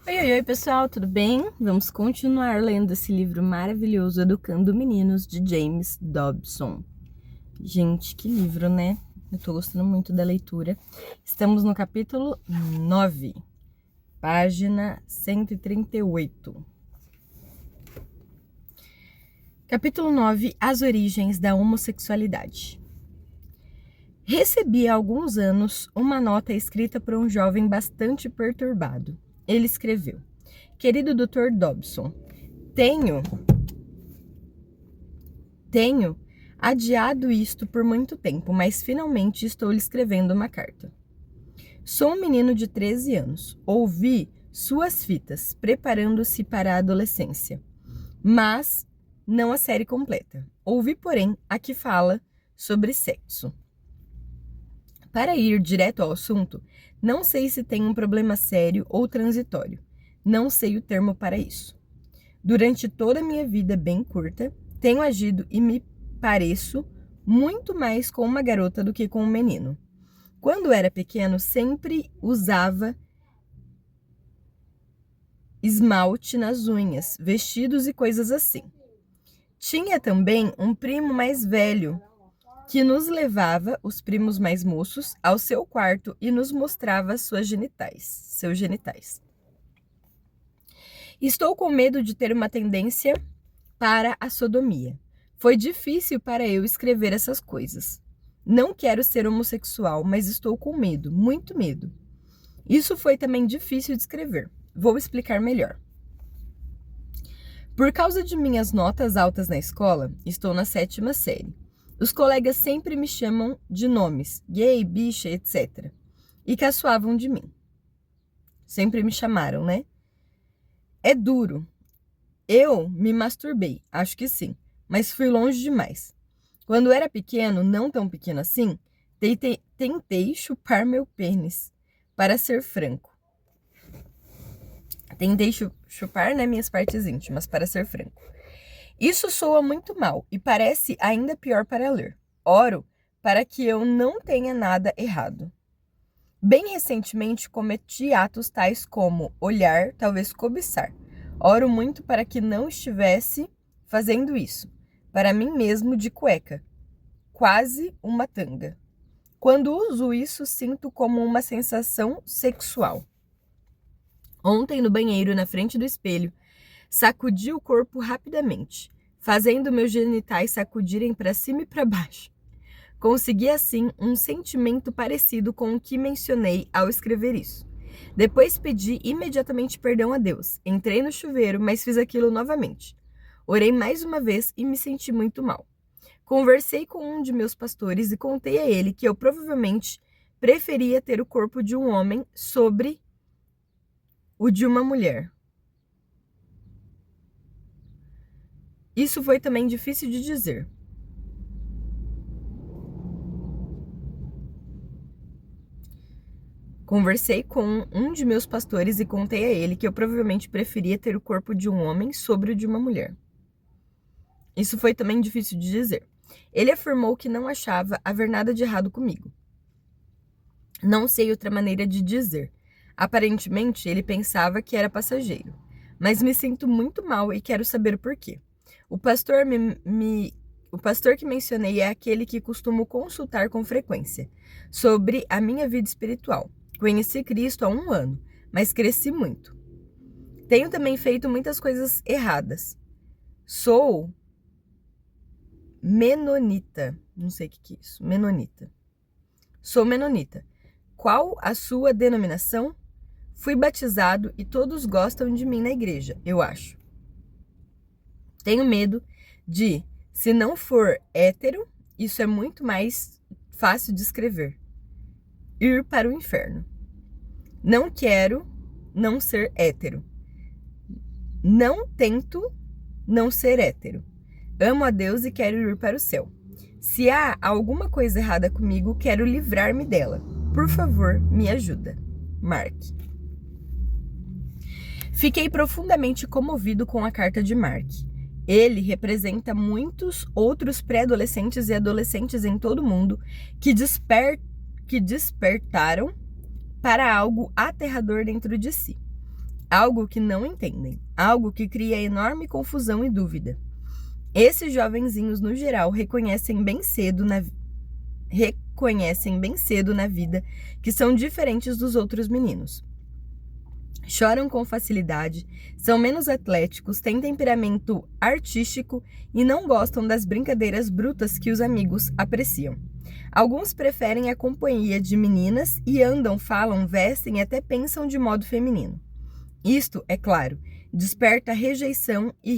Oi, oi, oi, pessoal, tudo bem? Vamos continuar lendo esse livro maravilhoso, Educando Meninos, de James Dobson. Gente, que livro, né? Eu tô gostando muito da leitura. Estamos no capítulo 9, página 138. Capítulo 9, As Origens da Homossexualidade. Recebi há alguns anos uma nota escrita por um jovem bastante perturbado. Ele escreveu: Querido Dr. Dobson, tenho adiado isto por muito tempo, mas finalmente estou lhe escrevendo uma carta. Sou um menino de 13 anos. Ouvi suas fitas, preparando-se para a adolescência, mas não a série completa. Ouvi, porém, a que fala sobre sexo. Para ir direto ao assunto, não sei se tem um problema sério ou transitório. Não sei o termo para isso. Durante toda a minha vida bem curta, tenho agido e me pareço muito mais com uma garota do que com um menino. Quando era pequeno, sempre usava esmalte nas unhas, vestidos e coisas assim. Tinha também um primo mais velho que nos levava, os primos mais moços, ao seu quarto e nos mostrava seus genitais. Estou com medo de ter uma tendência para a sodomia. Foi difícil para eu escrever essas coisas. Não quero ser homossexual, mas estou com medo, muito medo. Isso foi também difícil de escrever. Vou explicar melhor. Por causa de minhas notas altas na escola, estou na 7ª série. Os colegas sempre me chamam de nomes, gay, bicha, etc. E caçoavam de mim. Sempre me chamaram, né? É duro. Eu me masturbei, acho que sim, mas fui longe demais. Quando era pequeno, não tão pequeno assim, tentei chupar meu pênis, para ser franco. Tentei chupar, né, minhas partes íntimas, para ser franco. Isso soa muito mal e parece ainda pior para ler. Oro para que eu não tenha nada errado. Bem recentemente cometi atos tais como olhar, talvez cobiçar. Oro muito para que não estivesse fazendo isso, para mim mesmo de cueca, quase uma tanga. Quando uso isso, sinto como uma sensação sexual. Ontem, no banheiro, na frente do espelho, sacudi o corpo rapidamente, fazendo meus genitais sacudirem para cima e para baixo. Consegui, assim, um sentimento parecido com o que mencionei ao escrever isso. Depois pedi imediatamente perdão a Deus. Entrei no chuveiro, mas fiz aquilo novamente. Orei mais uma vez e me senti muito mal. Conversei com um de meus pastores e contei a ele que eu provavelmente preferia ter o corpo de um homem sobre o de uma mulher. Isso foi também difícil de dizer. Conversei com um de meus pastores e contei a ele que eu provavelmente preferia ter o corpo de um homem sobre o de uma mulher. Isso foi também difícil de dizer. Ele afirmou que não achava haver nada de errado comigo. Não sei outra maneira de dizer. Aparentemente, ele pensava que era passageiro. Mas me sinto muito mal e quero saber por quê. O pastor que mencionei é aquele que costumo consultar com frequência sobre a minha vida espiritual. Conheci Cristo há 1 ano, mas cresci muito. Tenho também feito muitas coisas erradas. Sou menonita. Não sei o que é isso. Menonita. Sou menonita. Qual a sua denominação? Fui batizado e todos gostam de mim na igreja, eu acho. Tenho medo de, se não for hétero, isso é muito mais fácil de escrever. Ir para o inferno. Não quero não ser hétero. Não tento não ser hétero. Amo a Deus e quero ir para o céu. Se há alguma coisa errada comigo, quero livrar-me dela. Por favor, me ajuda. Mark. Fiquei profundamente comovido com a carta de Mark. Ele representa muitos outros pré-adolescentes e adolescentes em todo o mundo que despertaram para algo aterrador dentro de si. algo que não entendem, algo que cria enorme confusão e dúvida. Esses jovenzinhos, no geral, reconhecem bem cedo na vida que são diferentes dos outros meninos. Choram com facilidade, são menos atléticos, têm temperamento artístico e não gostam das brincadeiras brutas que os amigos apreciam. Alguns preferem a companhia de meninas e andam, falam, vestem e até pensam de modo feminino. Isto, é claro, desperta rejeição e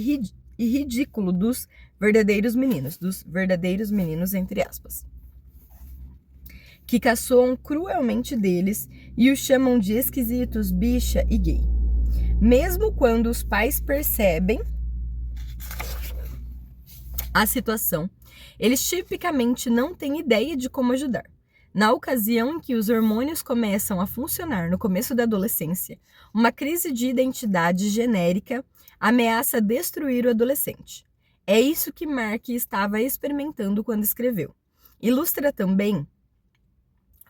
ridículo dos verdadeiros meninos, entre aspas, que caçoam cruelmente deles e os chamam de esquisitos, bicha e gay. Mesmo quando os pais percebem a situação, eles tipicamente não têm ideia de como ajudar. Na ocasião em que os hormônios começam a funcionar no começo da adolescência, uma crise de identidade genérica ameaça destruir o adolescente. É isso que Mark estava experimentando quando escreveu. Ilustra também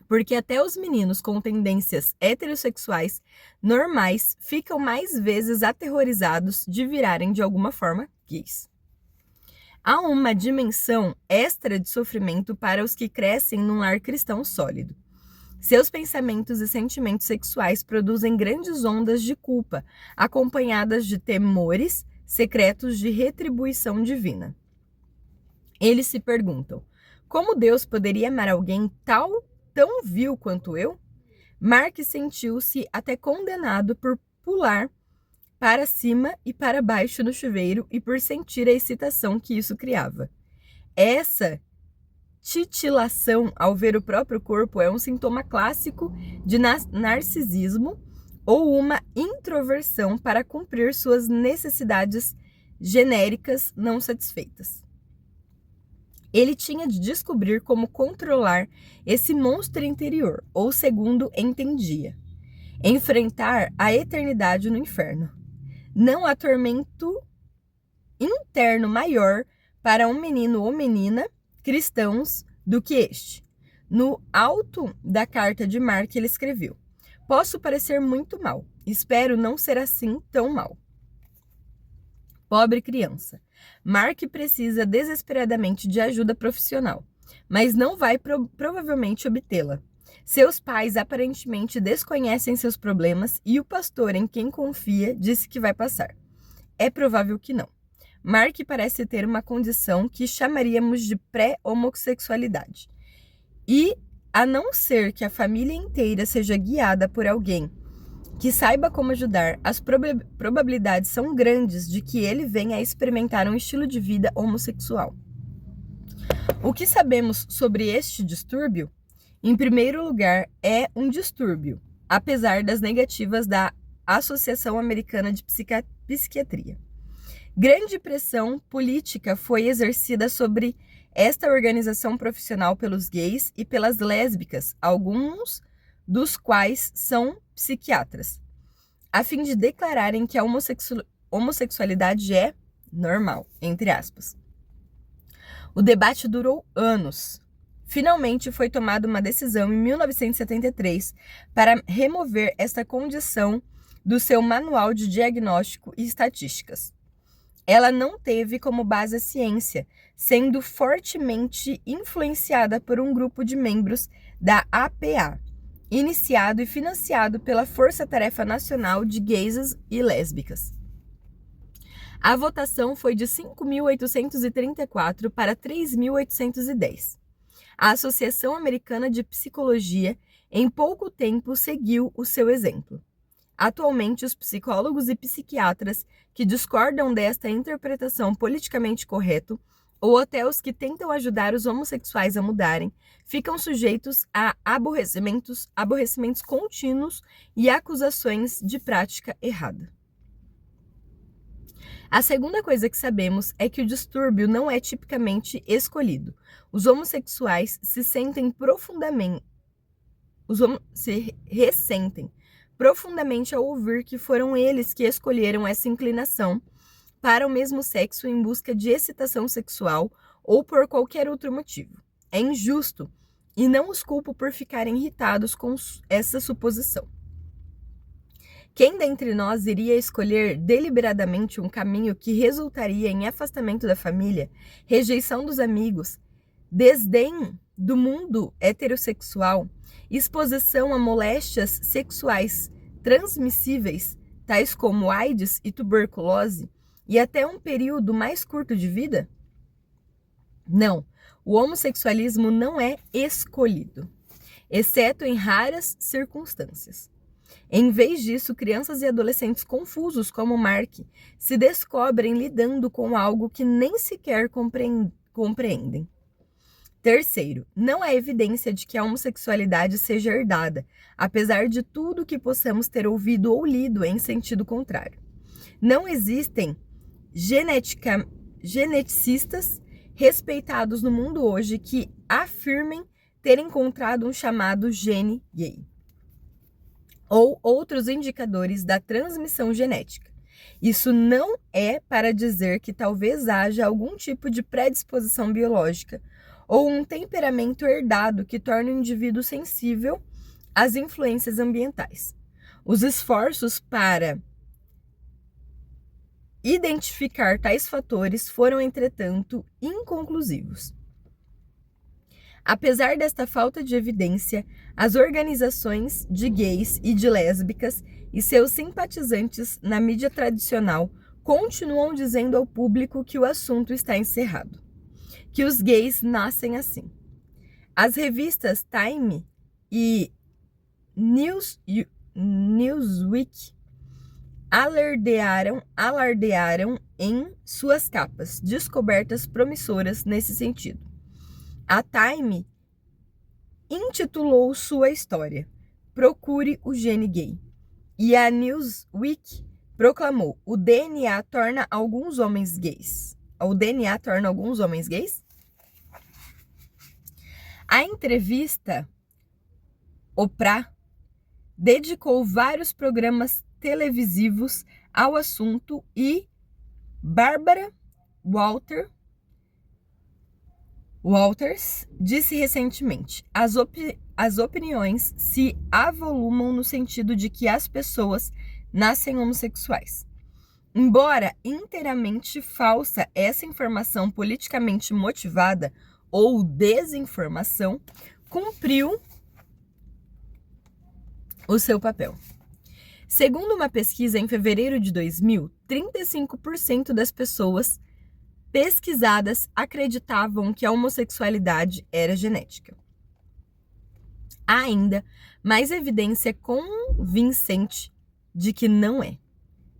porque até os meninos com tendências heterossexuais normais ficam mais vezes aterrorizados de virarem de alguma forma gays. Há uma dimensão extra de sofrimento para os que crescem num lar cristão sólido. Seus pensamentos e sentimentos sexuais produzem grandes ondas de culpa, acompanhadas de temores secretos de retribuição divina. Eles se perguntam: como Deus poderia amar alguém tão vil quanto eu? Mark sentiu-se até condenado por pular para cima e para baixo no chuveiro e por sentir a excitação que isso criava. Essa titilação ao ver o próprio corpo é um sintoma clássico de narcisismo ou uma introversão para cumprir suas necessidades genéricas não satisfeitas. Ele tinha de descobrir como controlar esse monstro interior, ou segundo entendia, enfrentar a eternidade no inferno. Não há tormento interno maior para um menino ou menina cristãos do que este. No alto da carta de Mark, ele escreveu: posso parecer muito mal, espero não ser assim tão mal. Pobre criança. Mark precisa desesperadamente de ajuda profissional, mas não vai provavelmente obtê-la. Seus pais aparentemente desconhecem seus problemas e o pastor em quem confia disse que vai passar. É provável que não. Mark parece ter uma condição que chamaríamos de pré-homossexualidade. E, a não ser que a família inteira seja guiada por alguém que saiba como ajudar, as probabilidades são grandes de que ele venha a experimentar um estilo de vida homossexual. O que sabemos sobre este distúrbio? Em primeiro lugar, é um distúrbio, apesar das negativas da Associação Americana de Psiquiatria. Grande pressão política foi exercida sobre esta organização profissional pelos gays e pelas lésbicas, alguns dos quais são psiquiatras, a fim de declararem que a homossexualidade é normal, entre aspas. O debate durou anos. Finalmente foi tomada uma decisão em 1973 para remover esta condição do seu manual de diagnóstico e estatísticas. Ela não teve como base a ciência, sendo fortemente influenciada por um grupo de membros da APA, iniciado e financiado pela Força Tarefa Nacional de Gays e Lésbicas. A votação foi de 5.834 para 3.810. A Associação Americana de Psicologia, em pouco tempo, seguiu o seu exemplo. Atualmente, os psicólogos e psiquiatras que discordam desta interpretação politicamente correta, ou até os que tentam ajudar os homossexuais a mudarem, ficam sujeitos a aborrecimentos contínuos e acusações de prática errada. A segunda coisa que sabemos é que o distúrbio não é tipicamente escolhido. Os homossexuais se ressentem profundamente ao ouvir que foram eles que escolheram essa inclinação para o mesmo sexo em busca de excitação sexual ou por qualquer outro motivo. É injusto e não os culpo por ficarem irritados com essa suposição. Quem dentre nós iria escolher deliberadamente um caminho que resultaria em afastamento da família, rejeição dos amigos, desdém do mundo heterossexual, exposição a moléstias sexuais transmissíveis, tais como AIDS e tuberculose, e até um período mais curto de vida? Não, o homossexualismo não é escolhido, exceto em raras circunstâncias. Em vez disso, crianças e adolescentes confusos como Mark se descobrem lidando com algo que nem sequer compreendem. Terceiro, não há evidência de que a homossexualidade seja herdada, apesar de tudo que possamos ter ouvido ou lido em sentido contrário. Não existem geneticistas respeitados no mundo hoje que afirmem ter encontrado um chamado gene gay ou outros indicadores da transmissão genética. Isso não é para dizer que talvez haja algum tipo de predisposição biológica ou um temperamento herdado que torne o indivíduo sensível às influências ambientais. Os esforços para identificar tais fatores foram, entretanto, inconclusivos. Apesar desta falta de evidência, as organizações de gays e de lésbicas e seus simpatizantes na mídia tradicional continuam dizendo ao público que o assunto está encerrado, que os gays nascem assim. As revistas Time e Newsweek alardearam em suas capas descobertas promissoras nesse sentido. A Time intitulou sua história "Procure o gene gay", e a Newsweek proclamou "O DNA torna alguns homens gays". O DNA torna alguns homens gays? A entrevista Oprah dedicou vários programas televisivos ao assunto e Barbara Walters disse recentemente: as opiniões se avolumam no sentido de que as pessoas nascem homossexuais. Embora inteiramente falsa, essa informação politicamente motivada ou desinformação cumpriu o seu papel. Segundo uma pesquisa em fevereiro de 2000, 35% das pessoas pesquisadas acreditavam que a homossexualidade era genética. Há ainda mais evidência convincente de que não é.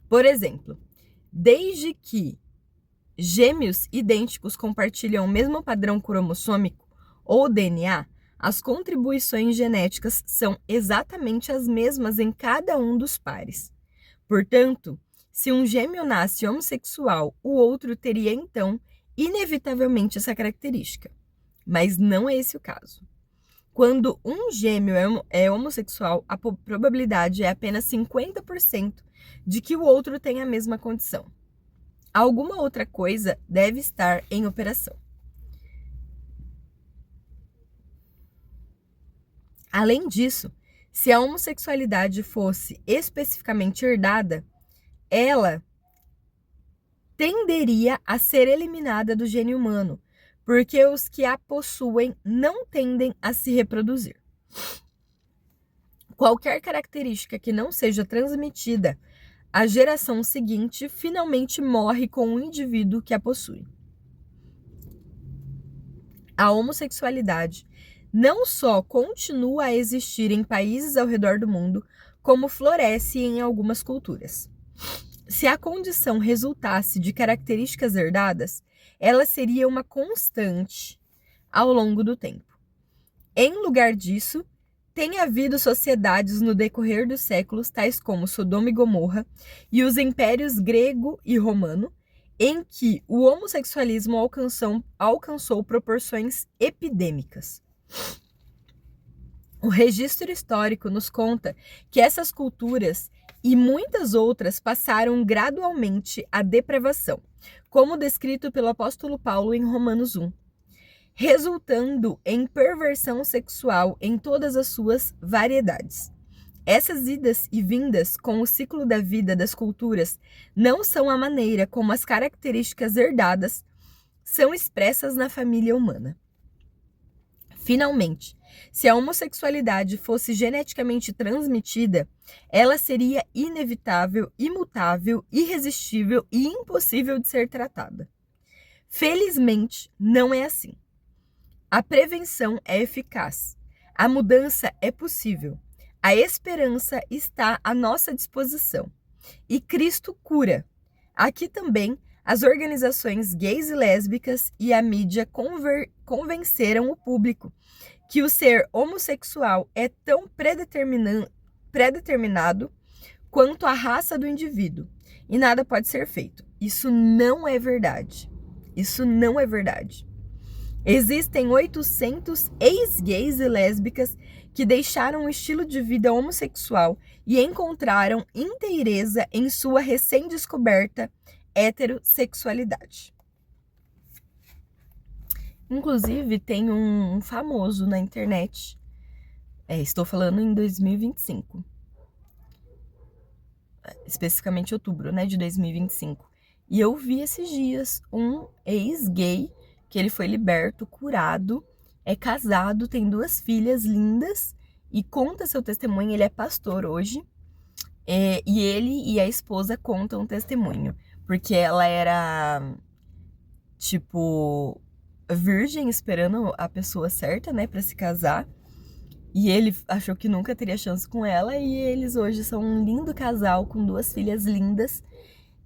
Por exemplo, desde que gêmeos idênticos compartilham o mesmo padrão cromossômico ou DNA, as contribuições genéticas são exatamente as mesmas em cada um dos pares. Portanto, se um gêmeo nasce homossexual, o outro teria, então, inevitavelmente essa característica. Mas não é esse o caso. Quando um gêmeo é homossexual, a probabilidade é apenas 50% de que o outro tenha a mesma condição. Alguma outra coisa deve estar em operação. Além disso, se a homossexualidade fosse especificamente herdada, ela tenderia a ser eliminada do gene humano, porque os que a possuem não tendem a se reproduzir. Qualquer característica que não seja transmitida à geração seguinte finalmente morre com o indivíduo que a possui. A homossexualidade não só continua a existir em países ao redor do mundo, como floresce em algumas culturas. Se a condição resultasse de características herdadas, ela seria uma constante ao longo do tempo. Em lugar disso, tem havido sociedades no decorrer dos séculos, tais como Sodoma e Gomorra e os impérios grego e romano, em que o homossexualismo alcançou proporções epidêmicas. O registro histórico nos conta que essas culturas e muitas outras passaram gradualmente à depravação, como descrito pelo apóstolo Paulo em Romanos 1, resultando em perversão sexual em todas as suas variedades. Essas idas e vindas com o ciclo da vida das culturas não são a maneira como as características herdadas são expressas na família humana. Finalmente, se a homossexualidade fosse geneticamente transmitida, ela seria inevitável, imutável, irresistível e impossível de ser tratada. Felizmente, não é assim. A prevenção é eficaz. A mudança é possível. A esperança está à nossa disposição. E Cristo cura. Aqui também, as organizações gays e lésbicas e a mídia convenceram o público que o ser homossexual é tão predeterminado quanto a raça do indivíduo e nada pode ser feito. Isso não é verdade. Isso não é verdade. Existem 800 ex-gays e lésbicas que deixaram o estilo de vida homossexual e encontraram inteireza em sua recém-descoberta heterossexualidade. Inclusive, tem um famoso na internet, estou falando em 2025, especificamente outubro, de 2025. E eu vi esses dias um ex-gay, que ele foi liberto, curado, é casado, tem 2 filhas lindas e conta seu testemunho. Ele é pastor hoje, e ele e a esposa contam um testemunho, porque ela era, virgem, esperando a pessoa certa, pra se casar, e ele achou que nunca teria chance com ela, e eles hoje são um lindo casal com 2 filhas lindas.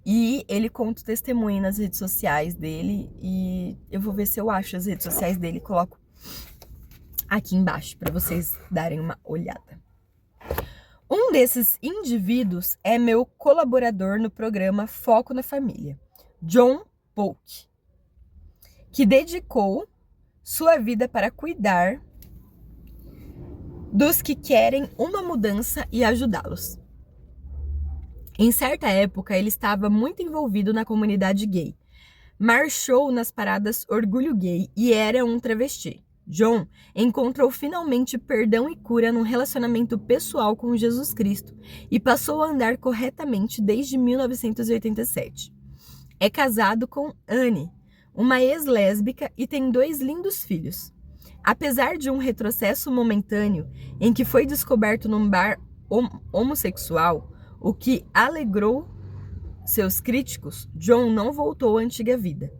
E ele conta o testemunho nas redes sociais dele, e eu vou ver se eu acho as redes sociais dele e coloco aqui embaixo para vocês darem uma olhada. Um desses indivíduos é meu colaborador no programa Foco na Família, John Polk, que dedicou sua vida para cuidar dos que querem uma mudança e ajudá-los. Em certa época, ele estava muito envolvido na comunidade gay. Marchou nas paradas Orgulho Gay e era um travesti. John encontrou finalmente perdão e cura num relacionamento pessoal com Jesus Cristo e passou a andar corretamente desde 1987. É casado com Anne, uma ex-lésbica, e tem 2 lindos filhos. Apesar de um retrocesso momentâneo em que foi descoberto num bar homossexual, o que alegrou seus críticos, John não voltou à antiga vida.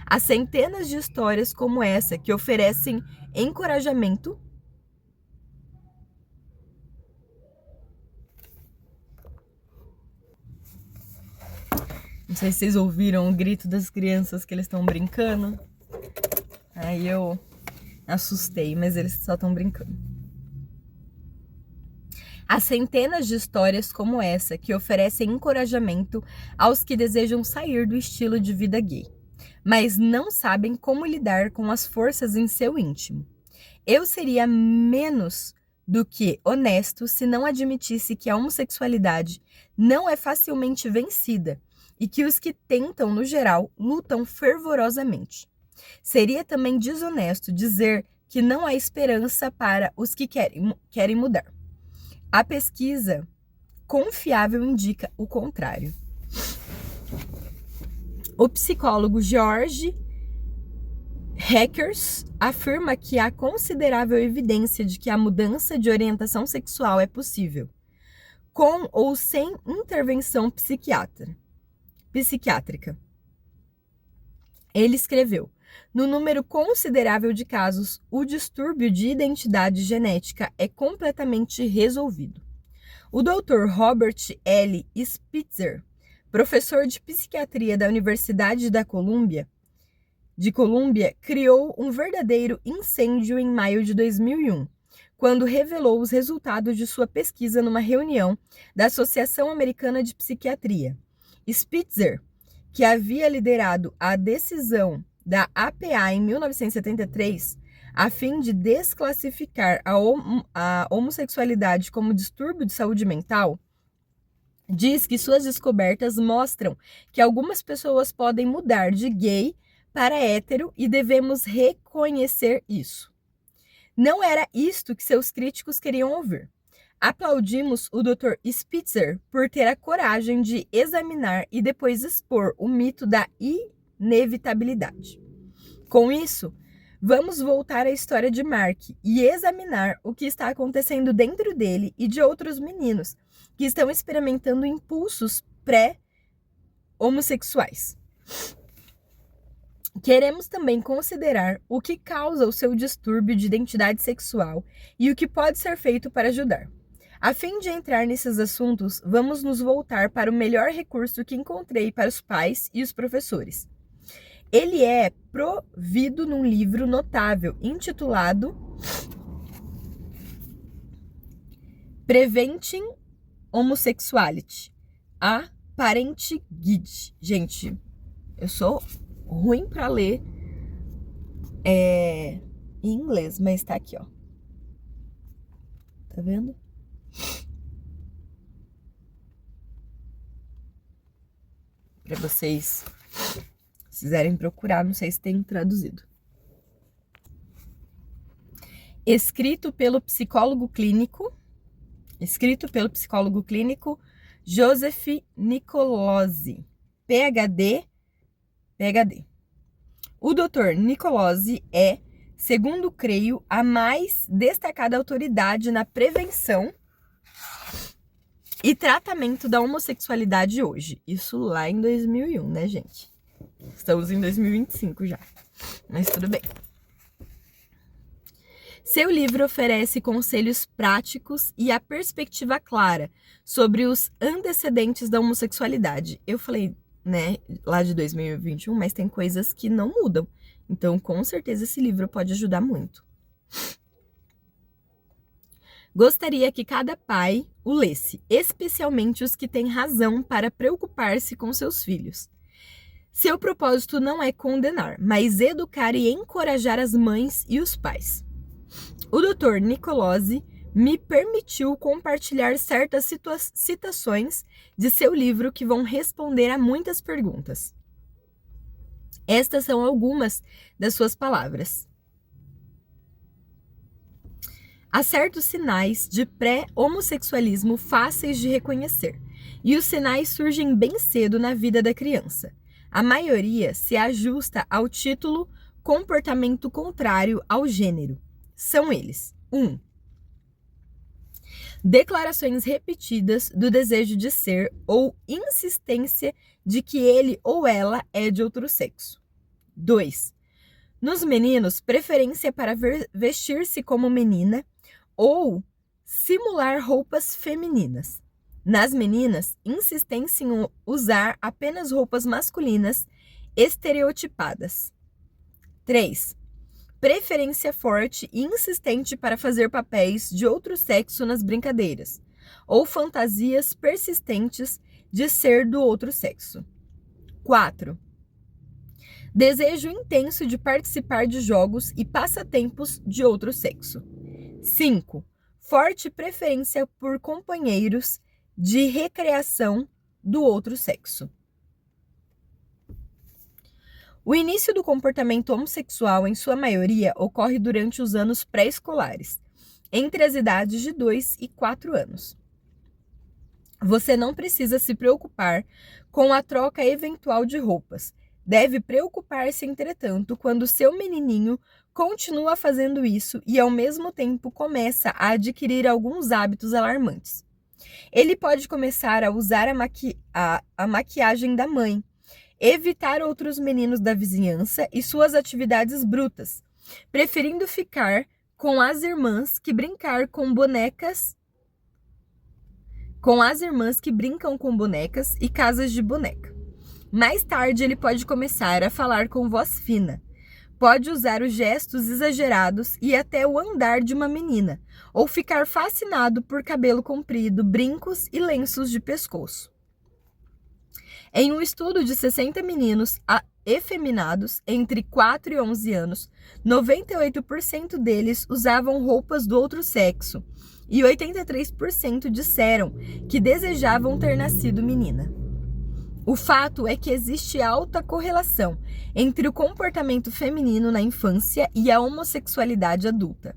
Há centenas de histórias como essa que oferecem encorajamento Não sei se vocês ouviram o grito das crianças que eles estão brincando. Aí eu assustei, mas eles só estão brincando. Há centenas de histórias como essa que oferecem encorajamento aos que desejam sair do estilo de vida gay, mas não sabem como lidar com as forças em seu íntimo. Eu seria menos do que honesto se não admitisse que a homossexualidade não é facilmente vencida e que os que tentam, no geral, lutam fervorosamente. Seria também desonesto dizer que não há esperança para os que querem mudar. A pesquisa confiável indica o contrário. O psicólogo George Hackers afirma que há considerável evidência de que a mudança de orientação sexual é possível, com ou sem intervenção psiquiátrica. Ele escreveu: no número considerável de casos, o distúrbio de identidade genética é completamente resolvido. O Dr. Robert L. Spitzer, professor de psiquiatria da Universidade de Colômbia, criou um verdadeiro incêndio em maio de 2001, quando revelou os resultados de sua pesquisa numa reunião da Associação Americana de Psiquiatria. Spitzer, que havia liderado a decisão da APA em 1973, a fim de desclassificar a homossexualidade como distúrbio de saúde mental, diz que suas descobertas mostram que algumas pessoas podem mudar de gay para hétero e devemos reconhecer isso. Não era isto que seus críticos queriam ouvir. Aplaudimos o Dr. Spitzer por ter a coragem de examinar e depois expor o mito da inevitabilidade. Com isso, vamos voltar à história de Mark e examinar o que está acontecendo dentro dele e de outros meninos que estão experimentando impulsos pré-homossexuais. Queremos também considerar o que causa o seu distúrbio de identidade sexual e o que pode ser feito para ajudar. A fim de entrar nesses assuntos, vamos nos voltar para o melhor recurso que encontrei para os pais e os professores. Ele é provido num livro notável intitulado Preventing Homosexuality, a Parent Guide. Gente, eu sou ruim para ler em inglês, mas tá aqui, ó. Tá vendo? Para vocês, se quiserem procurar, não sei se tem traduzido. Escrito pelo psicólogo clínico Joseph Nicolosi, PhD. O Dr. Nicolosi é, segundo creio, a mais destacada autoridade na prevenção e tratamento da homossexualidade hoje. Isso lá em 2001, né, gente? Estamos em 2025 já, mas tudo bem. Seu livro oferece conselhos práticos e a perspectiva clara sobre os antecedentes da homossexualidade. Eu falei, né, lá de 2021, mas tem coisas que não mudam. Então, com certeza, esse livro pode ajudar muito. Gostaria que cada pai o lesse, especialmente os que têm razão para preocupar-se com seus filhos. Seu propósito não é condenar, mas educar e encorajar as mães e os pais. O Dr. Nicolosi me permitiu compartilhar certas citações de seu livro que vão responder a muitas perguntas. Estas são algumas das suas palavras. Há certos sinais de pré-homossexualismo fáceis de reconhecer, e os sinais surgem bem cedo na vida da criança. A maioria se ajusta ao título comportamento contrário ao gênero. São eles: 1. Declarações repetidas do desejo de ser ou insistência de que ele ou ela é de outro sexo. 2. Nos meninos, preferência para vestir-se como menina ou simular roupas femininas. Nas meninas, insistência em usar apenas roupas masculinas estereotipadas. 3. Preferência forte e insistente para fazer papéis de outro sexo nas brincadeiras, ou fantasias persistentes de ser do outro sexo. 4. Desejo intenso de participar de jogos e passatempos de outro sexo. 5. Forte preferência por companheiros de recreação do outro sexo. O início do comportamento homossexual, em sua maioria, ocorre durante os anos pré-escolares, entre as idades de 2 e 4 anos. Você não precisa se preocupar com a troca eventual de roupas. Deve preocupar-se, entretanto, quando seu menininho continua fazendo isso e, ao mesmo tempo, começa a adquirir alguns hábitos alarmantes. Ele pode começar a usar a maquiagem da mãe, evitar outros meninos da vizinhança e suas atividades brutas, preferindo ficar com as irmãs que brincam com bonecas e casas de boneca. Mais tarde, ele pode começar a falar com voz fina, pode usar os gestos exagerados e até o andar de uma menina, ou ficar fascinado por cabelo comprido, brincos e lenços de pescoço. Em um estudo de 60 meninos efeminados entre 4 e 11 anos, 98% deles usavam roupas do outro sexo e 83% disseram que desejavam ter nascido menina. O fato é que existe alta correlação entre o comportamento feminino na infância e a homossexualidade adulta.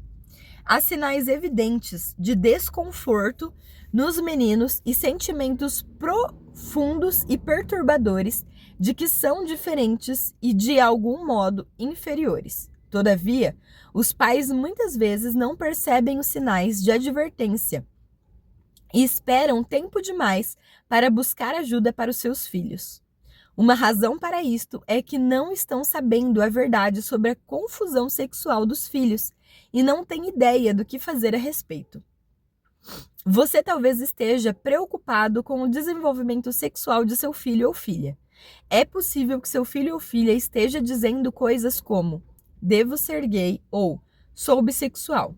há sinais evidentes de desconforto nos meninos e sentimentos profundos e perturbadores de que são diferentes e, de algum modo, inferiores. Todavia, os pais muitas vezes não percebem os sinais de advertência e esperam tempo demais para buscar ajuda para os seus filhos. Uma razão para isto é que não estão sabendo a verdade sobre a confusão sexual dos filhos e não têm ideia do que fazer a respeito. Você talvez esteja preocupado com o desenvolvimento sexual de seu filho ou filha. É possível que seu filho ou filha esteja dizendo coisas como "devo ser gay" ou "sou bissexual".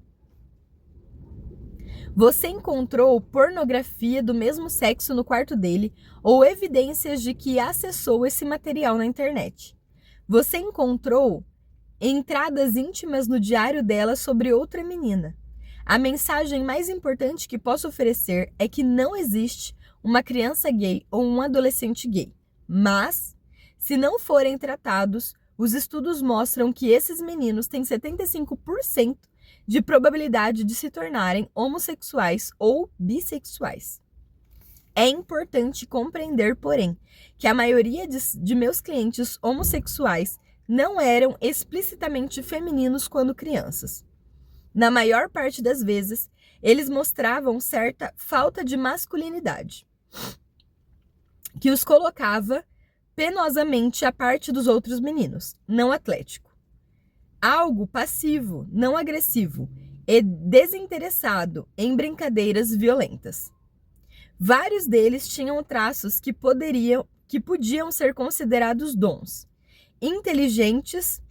Você encontrou pornografia do mesmo sexo no quarto dele ou evidências de que acessou esse material na internet. Você encontrou entradas íntimas no diário dela sobre outra menina. A mensagem mais importante que posso oferecer é que não existe uma criança gay ou um adolescente gay. Mas, se não forem tratados, os estudos mostram que esses meninos têm 75% de probabilidade de se tornarem homossexuais ou bissexuais. É importante compreender, porém, que a maioria de meus clientes homossexuais não eram explicitamente femininos quando crianças. Na maior parte das vezes, eles mostravam certa falta de masculinidade, que os colocava penosamente à parte dos outros meninos, não atlético. Algo passivo, não agressivo e desinteressado em brincadeiras violentas. Vários deles tinham traços que podiam ser considerados dons: inteligentes,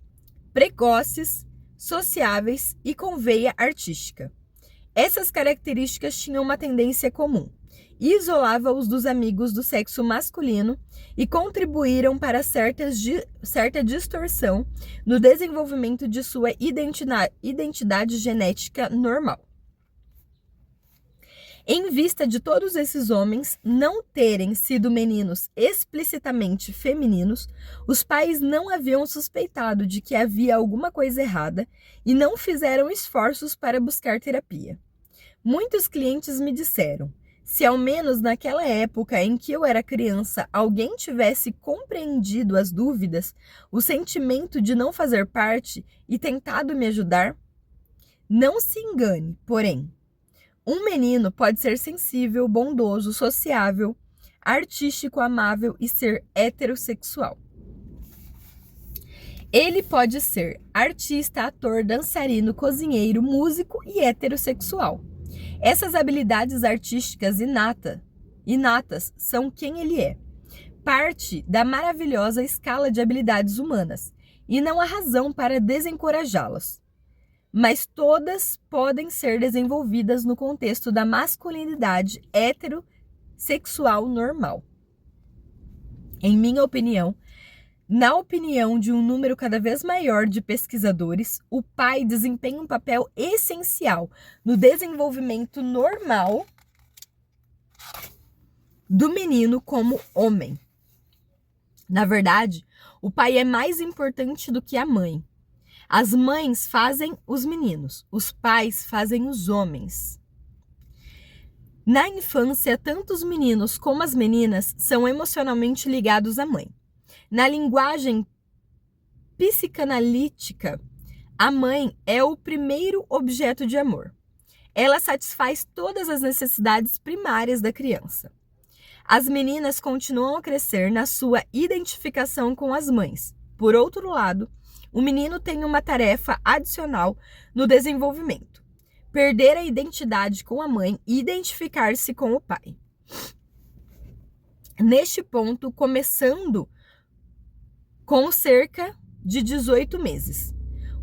precoces, sociáveis e com veia artística. Essas características tinham uma tendência comum: isolava-os dos amigos do sexo masculino e contribuíram para certa distorção no desenvolvimento de sua identidade genética normal. Em vista de todos esses homens não terem sido meninos explicitamente femininos, os pais não haviam suspeitado de que havia alguma coisa errada e não fizeram esforços para buscar terapia. Muitos clientes me disseram: se ao menos naquela época em que eu era criança alguém tivesse compreendido as dúvidas, o sentimento de não fazer parte e tentado me ajudar. Não se engane, porém. Um menino pode ser sensível, bondoso, sociável, artístico, amável e ser heterossexual. Ele pode ser artista, ator, dançarino, cozinheiro, músico e heterossexual. Essas habilidades artísticas inatas são quem ele é, parte da maravilhosa escala de habilidades humanas, e não há razão para desencorajá-las. Mas todas podem ser desenvolvidas no contexto da masculinidade heterossexual normal. Em minha opinião, na opinião de um número cada vez maior de pesquisadores, o pai desempenha um papel essencial no desenvolvimento normal do menino como homem. Na verdade, o pai é mais importante do que a mãe. As mães fazem os meninos, os pais fazem os homens. Na infância, tanto os meninos como as meninas são emocionalmente ligados à mãe. Na linguagem psicanalítica, a mãe é o primeiro objeto de amor. Ela satisfaz todas as necessidades primárias da criança. As meninas continuam a crescer na sua identificação com as mães. Por outro lado, o menino tem uma tarefa adicional no desenvolvimento: perder a identidade com a mãe e identificar-se com o pai. Neste ponto, começando com cerca de 18 meses,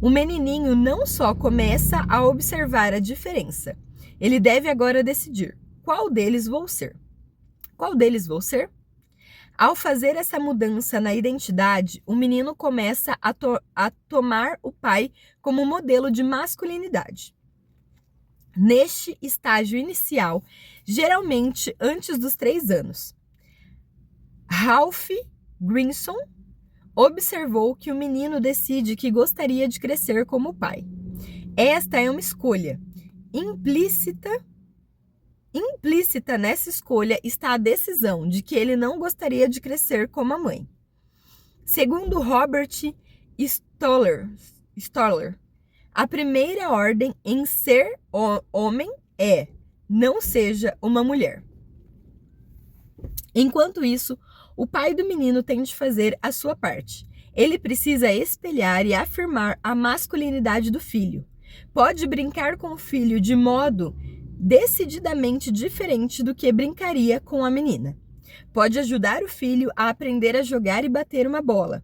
o menininho não só começa a observar a diferença, ele deve agora decidir qual deles vou ser. Qual deles vou ser? Ao fazer essa mudança na identidade, o menino começa a tomar o pai como modelo de masculinidade. Neste estágio inicial, geralmente antes dos 3 anos, Ralph Grinson observou que o menino decide que gostaria de crescer como o pai. Esta é uma escolha. Implícita nessa escolha está a decisão de que ele não gostaria de crescer como a mãe. Segundo Robert Stoller, a primeira ordem em ser homem é: não seja uma mulher. Enquanto isso, o pai do menino tem de fazer a sua parte. Ele precisa espelhar e afirmar a masculinidade do filho. Pode brincar com o filho de modo decididamente diferente do que brincaria com a menina. Pode ajudar o filho a aprender a jogar e bater uma bola.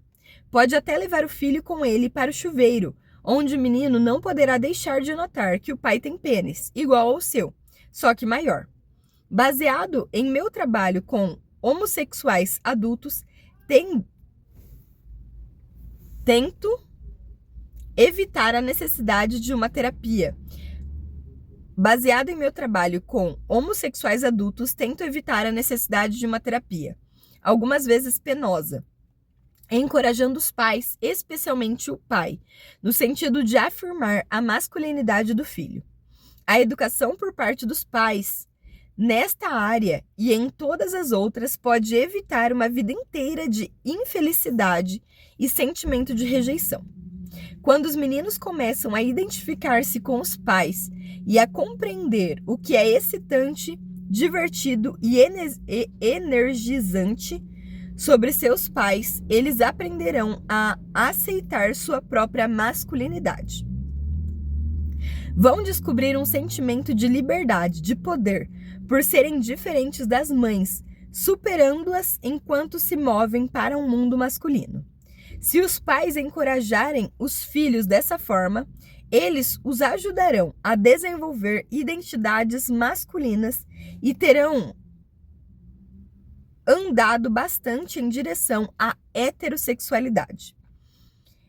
Pode até levar o filho com ele para o chuveiro, onde o menino não poderá deixar de notar que o pai tem pênis, igual ao seu, só que maior. Baseado em meu trabalho com homossexuais adultos, tento evitar a necessidade de uma terapia. Baseado em meu trabalho com homossexuais adultos, tento evitar a necessidade de uma terapia, algumas vezes penosa, encorajando os pais, especialmente o pai, no sentido de afirmar a masculinidade do filho. A educação por parte dos pais nesta área e em todas as outras pode evitar uma vida inteira de infelicidade e sentimento de rejeição. Quando os meninos começam a identificar-se com os pais e a compreender o que é excitante, divertido e energizante sobre seus pais, eles aprenderão a aceitar sua própria masculinidade. Vão descobrir um sentimento de liberdade, de poder, por serem diferentes das mães, superando-as enquanto se movem para um mundo masculino. Se os pais encorajarem os filhos dessa forma, eles os ajudarão a desenvolver identidades masculinas e terão andado bastante em direção à heterossexualidade.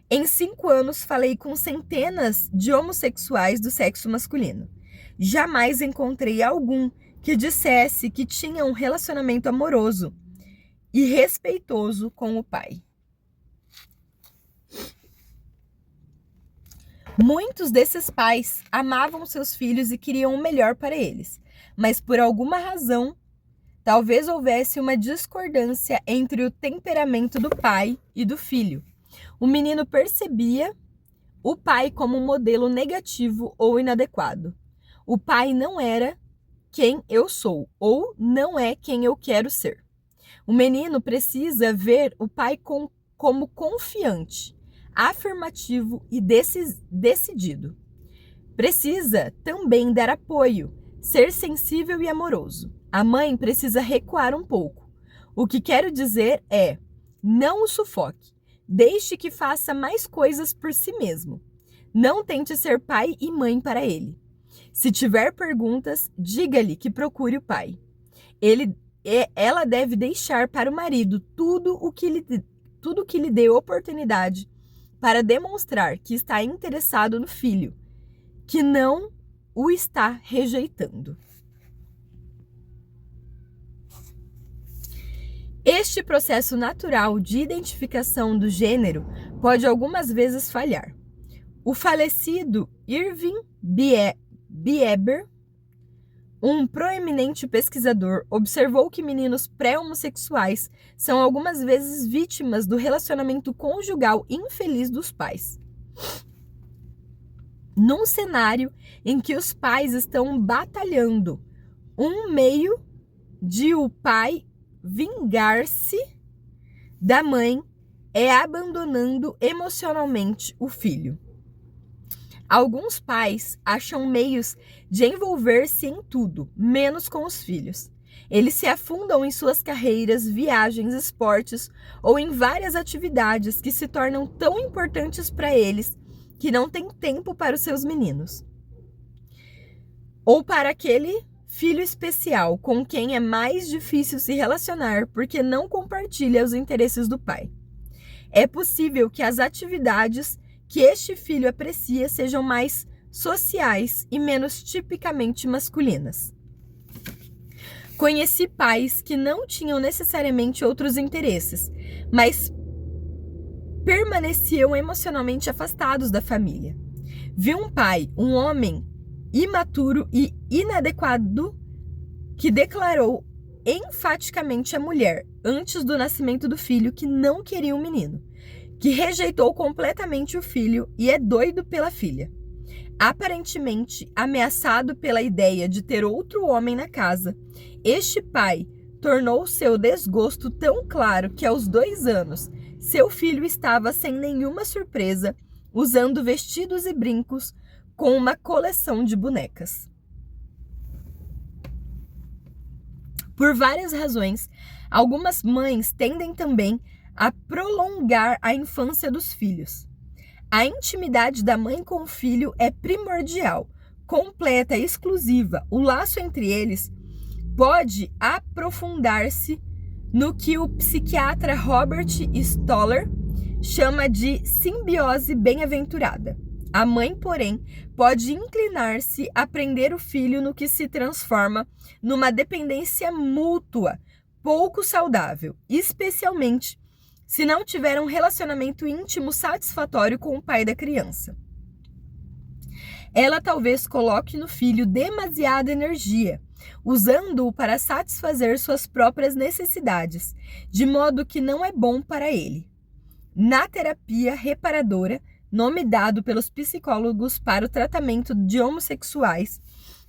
Em 5 anos, falei com centenas de homossexuais do sexo masculino. Jamais encontrei algum que dissesse que tinha um relacionamento amoroso e respeitoso com o pai. Muitos desses pais amavam seus filhos e queriam o melhor para eles, mas por alguma razão, talvez houvesse uma discordância entre o temperamento do pai e do filho. O menino percebia o pai como um modelo negativo ou inadequado. O pai não era quem eu sou ou não é quem eu quero ser. O menino precisa ver o pai como confiante, afirmativo e decidido. Precisa também dar apoio, ser sensível e amoroso. A mãe precisa recuar um pouco. O que quero dizer é: não o sufoque. Deixe que faça mais coisas por si mesmo. Não tente ser pai e mãe para ele. Se tiver perguntas, diga-lhe que procure o pai. Ela deve deixar para o marido tudo o que lhe dê oportunidade para demonstrar que está interessado no filho, que não o está rejeitando. Este processo natural de identificação do gênero pode algumas vezes falhar. O falecido Irving Bieber, um proeminente pesquisador, observou que meninos pré-homossexuais são algumas vezes vítimas do relacionamento conjugal infeliz dos pais. Num cenário em que os pais estão batalhando, um meio de o pai vingar-se da mãe é abandonando emocionalmente o filho. Alguns pais acham meios de envolver-se em tudo, menos com os filhos. Eles se afundam em suas carreiras, viagens, esportes ou em várias atividades que se tornam tão importantes para eles que não têm tempo para os seus meninos. Ou para aquele filho especial com quem é mais difícil se relacionar porque não compartilha os interesses do pai. É possível que as atividades que este filho aprecia sejam mais sociais e menos tipicamente masculinas. Conheci pais que não tinham necessariamente outros interesses, mas permaneciam emocionalmente afastados da família. Vi um pai, um homem imaturo e inadequado, que declarou enfaticamente à mulher, antes do nascimento do filho, que não queria um menino, que rejeitou completamente o filho e é doido pela filha. Aparentemente ameaçado pela ideia de ter outro homem na casa, este pai tornou seu desgosto tão claro que aos 2 anos seu filho estava sem nenhuma surpresa, usando vestidos e brincos com uma coleção de bonecas. Por várias razões, algumas mães tendem também a prolongar a infância dos filhos. A intimidade da mãe com o filho é primordial, completa e exclusiva. O laço entre eles pode aprofundar-se no que o psiquiatra Robert Stoller chama de simbiose bem-aventurada. A mãe, porém, pode inclinar-se a prender o filho no que se transforma numa dependência mútua, pouco saudável, especialmente se não tiver um relacionamento íntimo satisfatório com o pai da criança. Ela talvez coloque no filho demasiada energia, usando-o para satisfazer suas próprias necessidades, de modo que não é bom para ele. Na terapia reparadora, nome dado pelos psicólogos para o tratamento de homossexuais,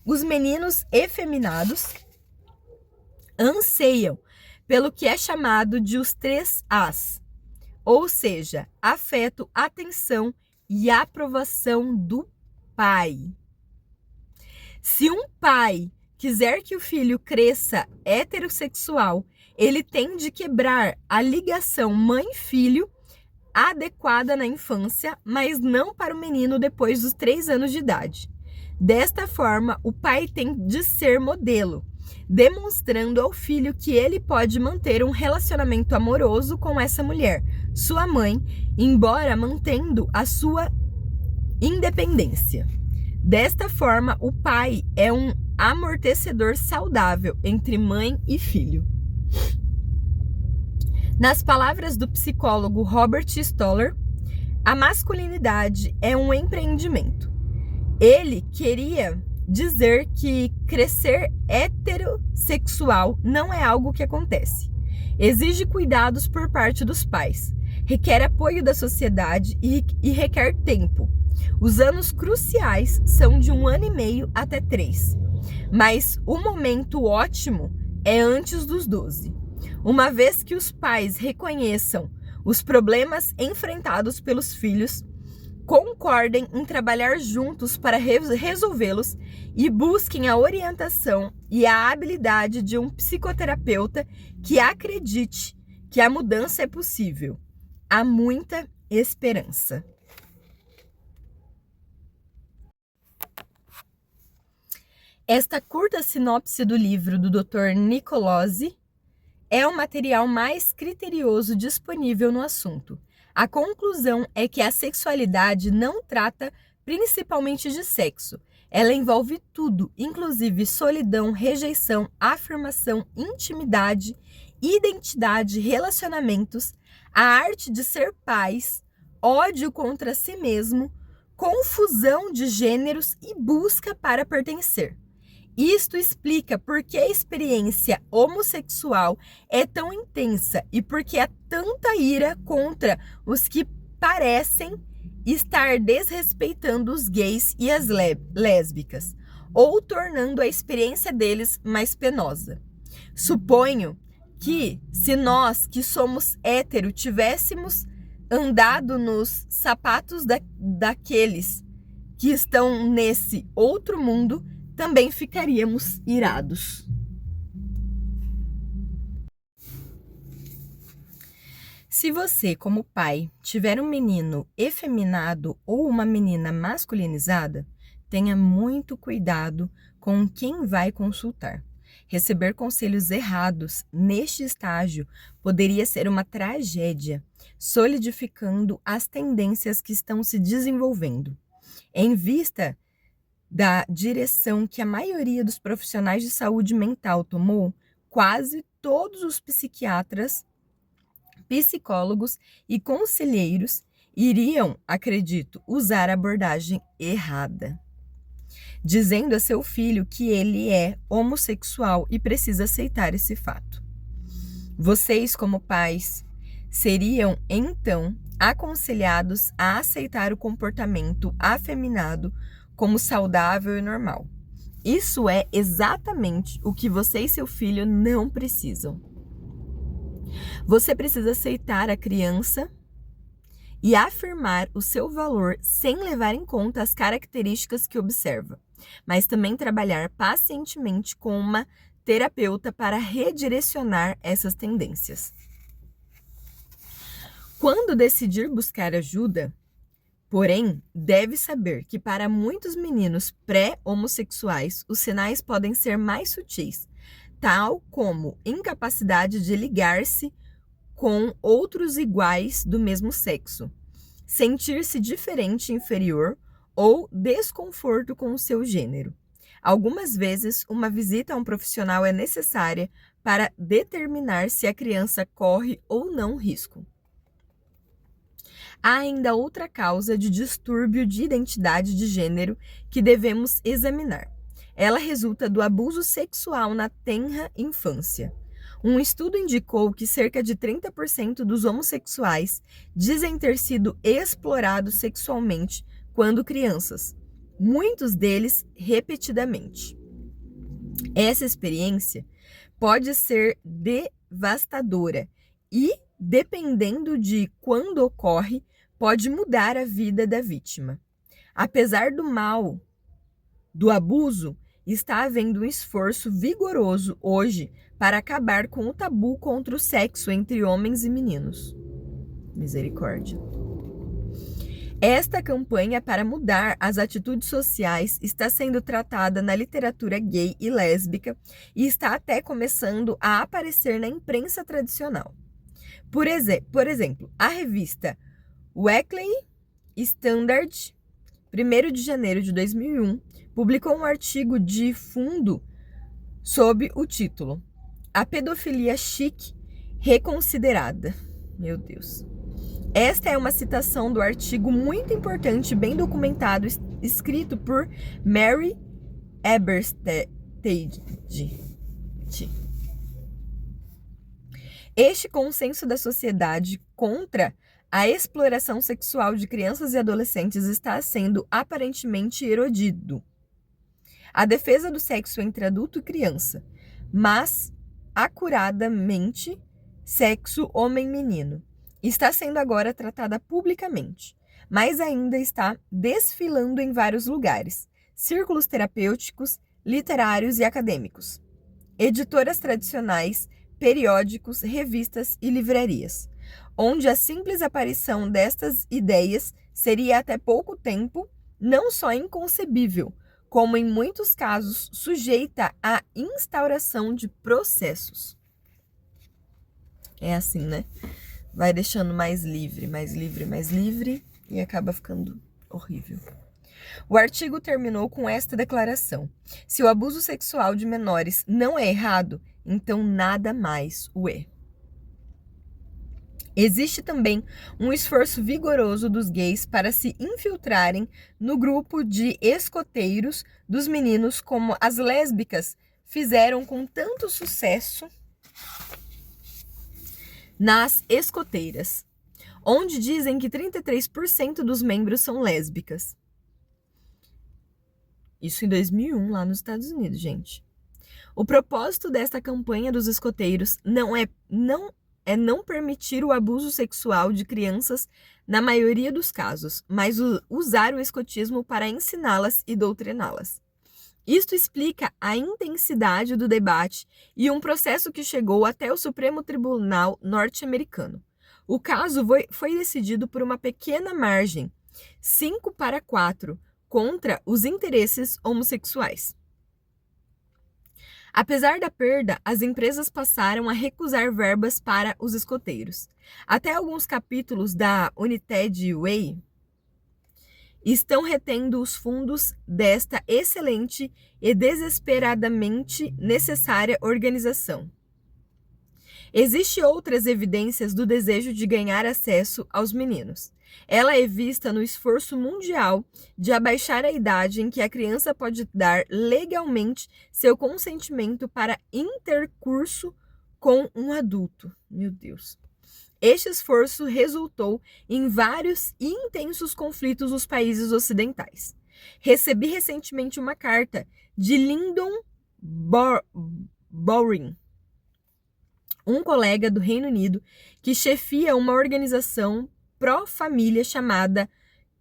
os meninos efeminados anseiam pelo que é chamado de os 3 As, ou seja, afeto, atenção e aprovação do pai. Se um pai quiser que o filho cresça heterossexual, ele tem de quebrar a ligação mãe-filho adequada na infância, mas não para o menino depois dos 3 anos de idade. Desta forma, o pai tem de ser modelo, demonstrando ao filho que ele pode manter um relacionamento amoroso com essa mulher, sua mãe, embora mantendo a sua independência. Desta forma, o pai é um amortecedor saudável entre mãe e filho. Nas palavras do psicólogo Robert Stoller, a masculinidade é um empreendimento. Ele queria dizer que crescer heterossexual não é algo que acontece. Exige cuidados por parte dos pais, requer apoio da sociedade e requer tempo. Os anos cruciais são de 1 ano e meio até 3, mas o momento ótimo é antes dos 12. Uma vez que os pais reconheçam os problemas enfrentados pelos filhos, concordem em trabalhar juntos para resolvê-los e busquem a orientação e a habilidade de um psicoterapeuta que acredite que a mudança é possível. Há muita esperança. Esta curta sinopse do livro do Dr. Nicolosi é o material mais criterioso disponível no assunto. A conclusão é que a sexualidade não trata principalmente de sexo. Ela envolve tudo, inclusive solidão, rejeição, afirmação, intimidade, identidade, relacionamentos, a arte de ser pais, ódio contra si mesmo, confusão de gêneros e busca para pertencer. Isto explica por que a experiência homossexual é tão intensa e por que há tanta ira contra os que parecem estar desrespeitando os gays e as lésbicas, ou tornando a experiência deles mais penosa. Suponho que, se nós que somos hétero tivéssemos andado nos sapatos daqueles que estão nesse outro mundo, também ficaríamos irados. Se você, como pai, tiver um menino efeminado ou uma menina masculinizada, tenha muito cuidado com quem vai consultar. Receber conselhos errados neste estágio poderia ser uma tragédia, solidificando as tendências que estão se desenvolvendo. Em vista da direção que a maioria dos profissionais de saúde mental tomou, quase todos os psiquiatras, psicólogos e conselheiros iriam, acredito, usar a abordagem errada, dizendo a seu filho que ele é homossexual e precisa aceitar esse fato. Vocês, como pais, seriam, então, aconselhados a aceitar o comportamento afeminado como saudável e normal. Isso é exatamente o que você e seu filho não precisam. Você precisa aceitar a criança e afirmar o seu valor sem levar em conta as características que observa, mas também trabalhar pacientemente com uma terapeuta para redirecionar essas tendências. Quando decidir buscar ajuda, porém, deve saber que para muitos meninos pré-homossexuais, os sinais podem ser mais sutis, tal como incapacidade de ligar-se com outros iguais do mesmo sexo, sentir-se diferente e inferior ou desconforto com o seu gênero. Algumas vezes, uma visita a um profissional é necessária para determinar se a criança corre ou não risco. Há ainda outra causa de distúrbio de identidade de gênero que devemos examinar. Ela resulta do abuso sexual na tenra infância. Um estudo indicou que cerca de 30% dos homossexuais dizem ter sido explorados sexualmente quando crianças, muitos deles repetidamente. Essa experiência pode ser devastadora e, dependendo de quando ocorre, pode mudar a vida da vítima. Apesar do mal do abuso, está havendo um esforço vigoroso hoje para acabar com o tabu contra o sexo entre homens e meninos. Misericórdia. Esta campanha para mudar as atitudes sociais está sendo tratada na literatura gay e lésbica e está até começando a aparecer na imprensa tradicional. Por exemplo, a revista Weekly Standard, 1º de janeiro de 2001, publicou um artigo de fundo sob o título A Pedofilia Chic Reconsiderada. Meu Deus. Esta é uma citação do artigo muito importante, bem documentado, escrito por Mary Eberstein. Este consenso da sociedade contra a exploração sexual de crianças e adolescentes está sendo aparentemente erodido. A defesa do sexo entre adulto e criança, mas acuradamente sexo homem-menino, está sendo agora tratada publicamente, mas ainda está desfilando em vários lugares, círculos terapêuticos, literários e acadêmicos, editoras tradicionais, periódicos, revistas e livrarias, onde a simples aparição destas ideias seria até pouco tempo não só inconcebível, como em muitos casos sujeita à instauração de processos. É assim, né? Vai deixando mais livre e acaba ficando horrível. O artigo terminou com esta declaração: se o abuso sexual de menores não é errado, então nada mais o é. Existe também um esforço vigoroso dos gays para se infiltrarem no grupo de escoteiros dos meninos, como as lésbicas fizeram com tanto sucesso nas escoteiras, onde dizem que 33% dos membros são lésbicas. Isso em 2001, lá nos Estados Unidos, gente. O propósito desta campanha dos escoteiros não é não permitir o abuso sexual de crianças na maioria dos casos, mas usar o escotismo para ensiná-las e doutriná-las. Isto explica a intensidade do debate e um processo que chegou até o Supremo Tribunal norte-americano. O caso foi decidido por uma pequena margem, 5-4, contra os interesses homossexuais. Apesar da perda, as empresas passaram a recusar verbas para os escoteiros. Até alguns capítulos da United Way estão retendo os fundos desta excelente e desesperadamente necessária organização. Existem outras evidências do desejo de ganhar acesso aos meninos. Ela é vista no esforço mundial de abaixar a idade em que a criança pode dar legalmente seu consentimento para intercurso com um adulto. Meu Deus. Este esforço resultou em vários e intensos conflitos nos países ocidentais. Recebi recentemente uma carta de Lyndon Bowring, um colega do Reino Unido que chefia uma organização pró-família chamada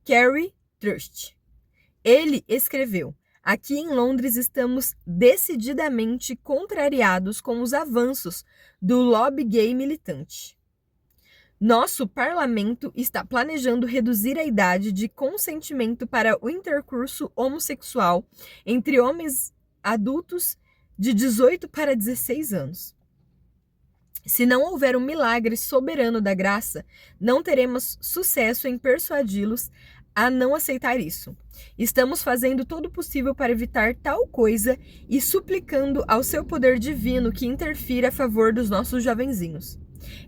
Carey Trust. Ele escreveu: aqui em Londres estamos decididamente contrariados com os avanços do lobby gay militante. Nosso parlamento está planejando reduzir a idade de consentimento para o intercurso homossexual entre homens adultos de 18 para 16 anos. Se não houver um milagre soberano da graça, não teremos sucesso em persuadi-los a não aceitar isso. Estamos fazendo todo o possível para evitar tal coisa e suplicando ao seu poder divino que interfira a favor dos nossos jovenzinhos.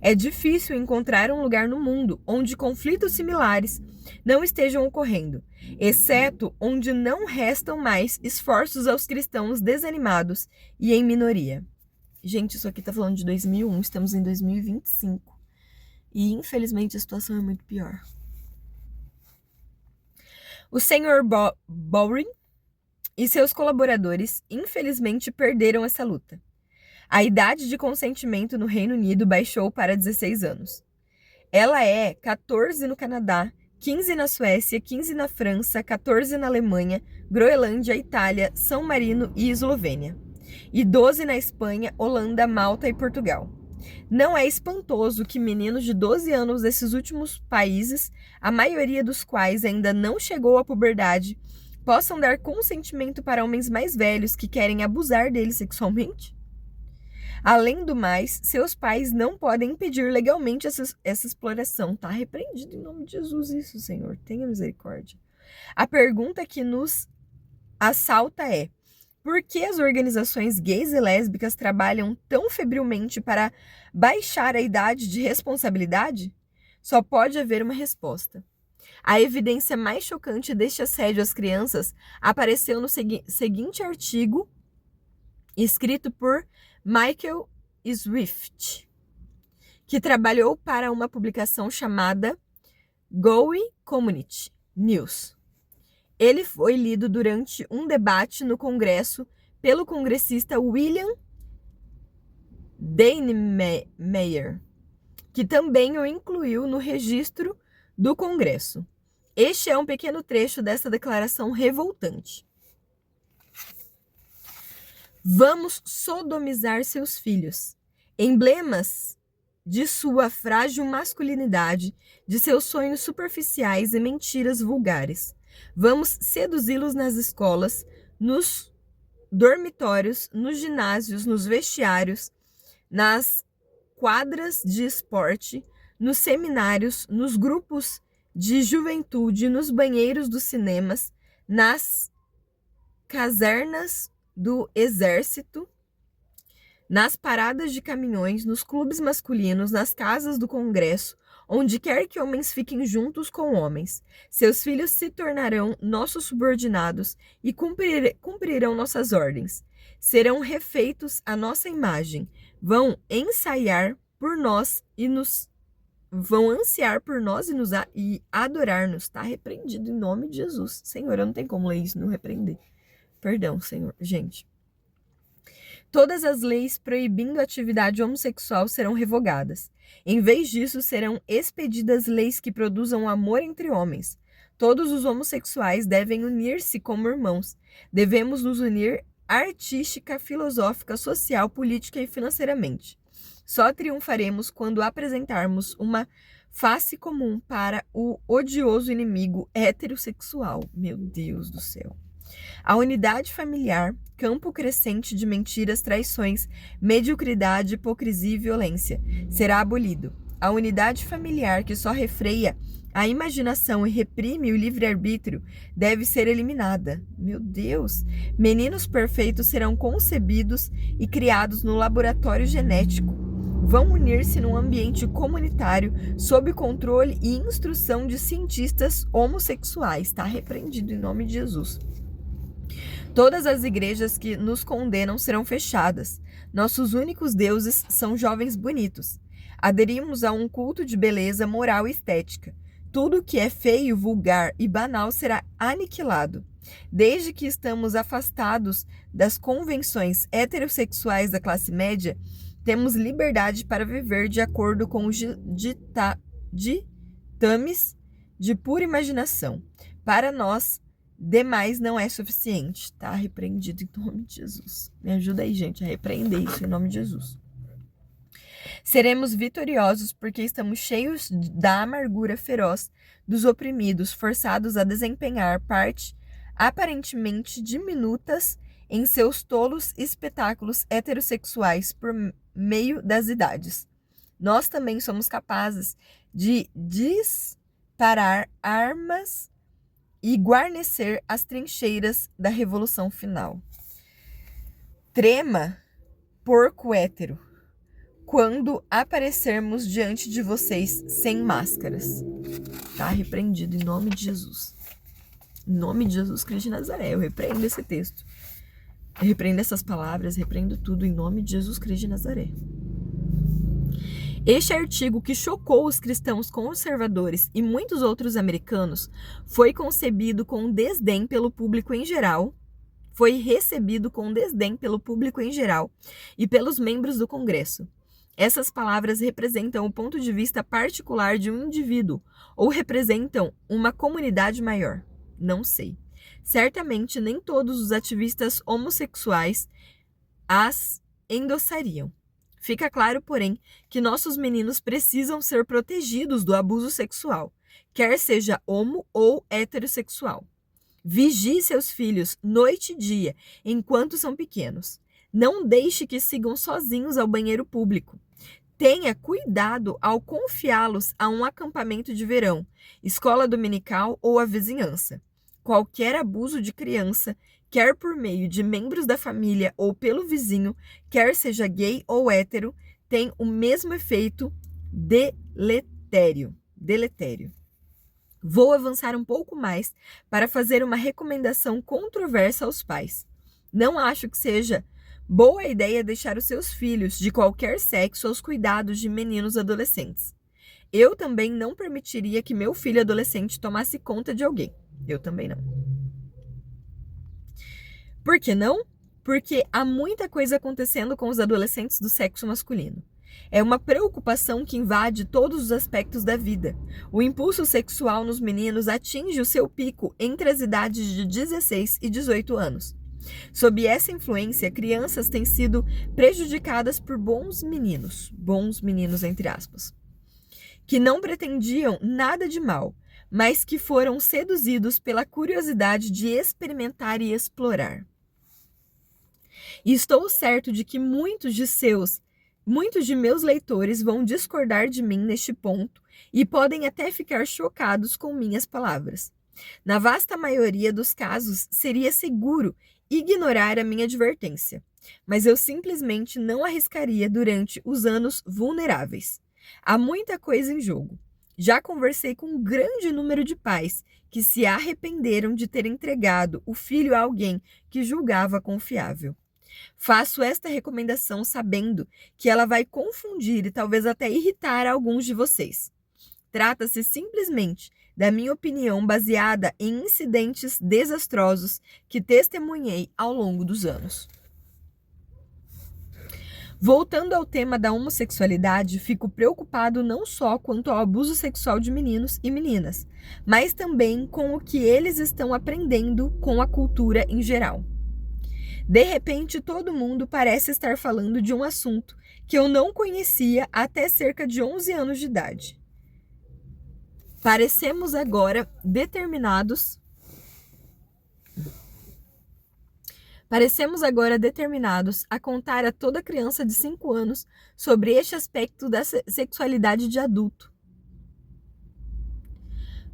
É difícil encontrar um lugar no mundo onde conflitos similares não estejam ocorrendo, exceto onde não restam mais esforços aos cristãos desanimados e em minoria. Gente, isso aqui tá falando de 2001, estamos em 2025. E, infelizmente, a situação é muito pior. O Sr. Bowring e seus colaboradores, infelizmente, perderam essa luta. A idade de consentimento no Reino Unido baixou para 16 anos. Ela é 14 no Canadá, 15 na Suécia, 15 na França, 14 na Alemanha, Groenlândia, Itália, São Marino e Eslovênia. E 12 na Espanha, Holanda, Malta e Portugal. Não é espantoso que meninos de 12 anos desses últimos países, a maioria dos quais ainda não chegou à puberdade, possam dar consentimento para homens mais velhos que querem abusar deles sexualmente? Além do mais, seus pais não podem impedir legalmente essa exploração. Tá repreendido em nome de Jesus isso, Senhor. Tenha misericórdia. A pergunta que nos assalta é: por que as organizações gays e lésbicas trabalham tão febrilmente para baixar a idade de responsabilidade? Só pode haver uma resposta. A evidência mais chocante deste assédio às crianças apareceu no seguinte artigo, escrito por Michael Swift, que trabalhou para uma publicação chamada Goey Community News. Ele foi lido durante um debate no Congresso pelo congressista William Dannemeyer, que também o incluiu no registro do Congresso. Este é um pequeno trecho dessa declaração revoltante. Vamos sodomizar seus filhos, emblemas de sua frágil masculinidade, de seus sonhos superficiais e mentiras vulgares. Vamos seduzi-los nas escolas, nos dormitórios, nos ginásios, nos vestiários, nas quadras de esporte, nos seminários, nos grupos de juventude, nos banheiros dos cinemas, nas casernas do exército, nas paradas de caminhões, nos clubes masculinos, nas casas do Congresso, onde quer que homens fiquem juntos com homens. Seus filhos se tornarão nossos subordinados e cumprirão nossas ordens. Serão refeitos à nossa imagem. Vão ensaiar por nós e vão ansiar por nós e adorar-nos. Está repreendido em nome de Jesus. Senhor, eu não tenho como ler isso e não repreender. Perdão, Senhor. Gente. Todas as leis proibindo a atividade homossexual serão revogadas. Em vez disso, serão expedidas leis que produzam amor entre homens. Todos os homossexuais devem unir-se como irmãos. Devemos nos unir artística, filosófica, social, política e financeiramente. Só triunfaremos quando apresentarmos uma face comum para o odioso inimigo heterossexual. Meu Deus do céu. A unidade familiar, campo crescente de mentiras, traições, mediocridade, hipocrisia e violência, será abolido. A unidade familiar que só refreia a imaginação e reprime o livre-arbítrio deve ser eliminada. Meu Deus! Meninos perfeitos serão concebidos e criados no laboratório genético. vão unir-se num ambiente comunitário sob controle e instrução de cientistas homossexuais. Está repreendido em nome de Jesus. Todas as igrejas que nos condenam serão fechadas. Nossos únicos deuses são jovens bonitos. Aderimos a um culto de beleza moral e estética. Tudo que é feio, vulgar e banal será aniquilado. Desde que estamos afastados das convenções heterossexuais da classe média, temos liberdade para viver de acordo com os ditames de pura imaginação. Para nós, demais não é suficiente. Tá repreendido em nome de Jesus. Me ajuda aí, gente, a repreender isso em nome de Jesus. Seremos vitoriosos porque estamos cheios da amargura feroz dos oprimidos, forçados a desempenhar parte aparentemente diminutas em seus tolos espetáculos heterossexuais por meio das idades. Nós também somos capazes de disparar armas e guarnecer as trincheiras da revolução final. Trema, porco hétero, quando aparecermos diante de vocês sem máscaras. Tá repreendido em nome de Jesus. Em nome de Jesus Cristo de Nazaré, eu repreendo esse texto. Eu repreendo essas palavras, repreendo tudo em nome de Jesus Cristo de Nazaré. Este artigo, que chocou os cristãos conservadores e muitos outros americanos, foi concebido com desdém pelo público em geral, foi recebido com desdém pelo público em geral e pelos membros do Congresso. Essas palavras representam o ponto de vista particular de um indivíduo ou representam uma comunidade maior? Não sei. Certamente nem todos os ativistas homossexuais as endossariam. Fica claro, porém, que nossos meninos precisam ser protegidos do abuso sexual, quer seja homo ou heterossexual. Vigie seus filhos noite e dia enquanto são pequenos. Não deixe que sigam sozinhos ao banheiro público. Tenha cuidado ao confiá-los a um acampamento de verão, escola dominical ou a vizinhança. Qualquer abuso de criança, quer por meio de membros da família ou pelo vizinho, quer seja gay ou hétero, tem o mesmo efeito deletério. Vou avançar um pouco mais para fazer uma recomendação controversa aos pais. Não acho que seja boa ideia deixar os seus filhos de qualquer sexo aos cuidados de meninos adolescentes. Eu também não permitiria que meu filho adolescente tomasse conta de alguém. Eu também não. Por que não? Porque há muita coisa acontecendo com os adolescentes do sexo masculino. É uma preocupação que invade todos os aspectos da vida. O impulso sexual nos meninos atinge o seu pico entre as idades de 16 e 18 anos. Sob essa influência, crianças têm sido prejudicadas por bons meninos entre aspas, que não pretendiam nada de mal, mas que foram seduzidos pela curiosidade de experimentar e explorar. E estou certo de que muitos de meus leitores vão discordar de mim neste ponto e podem até ficar chocados com minhas palavras. Na vasta maioria dos casos, seria seguro ignorar a minha advertência, mas eu simplesmente não arriscaria durante os anos vulneráveis. Há muita coisa em jogo. Já conversei com um grande número de pais que se arrependeram de ter entregado o filho a alguém que julgava confiável. Faço esta recomendação sabendo que ela vai confundir e talvez até irritar alguns de vocês. Trata-se simplesmente da minha opinião baseada em incidentes desastrosos que testemunhei ao longo dos anos. Voltando ao tema da homossexualidade, fico preocupado não só quanto ao abuso sexual de meninos e meninas, mas também com o que eles estão aprendendo com a cultura em geral. De repente, todo mundo parece estar falando de um assunto que eu não conhecia até cerca de 11 anos de idade. Parecemos agora determinados a contar a toda criança de 5 anos sobre este aspecto da sexualidade de adulto.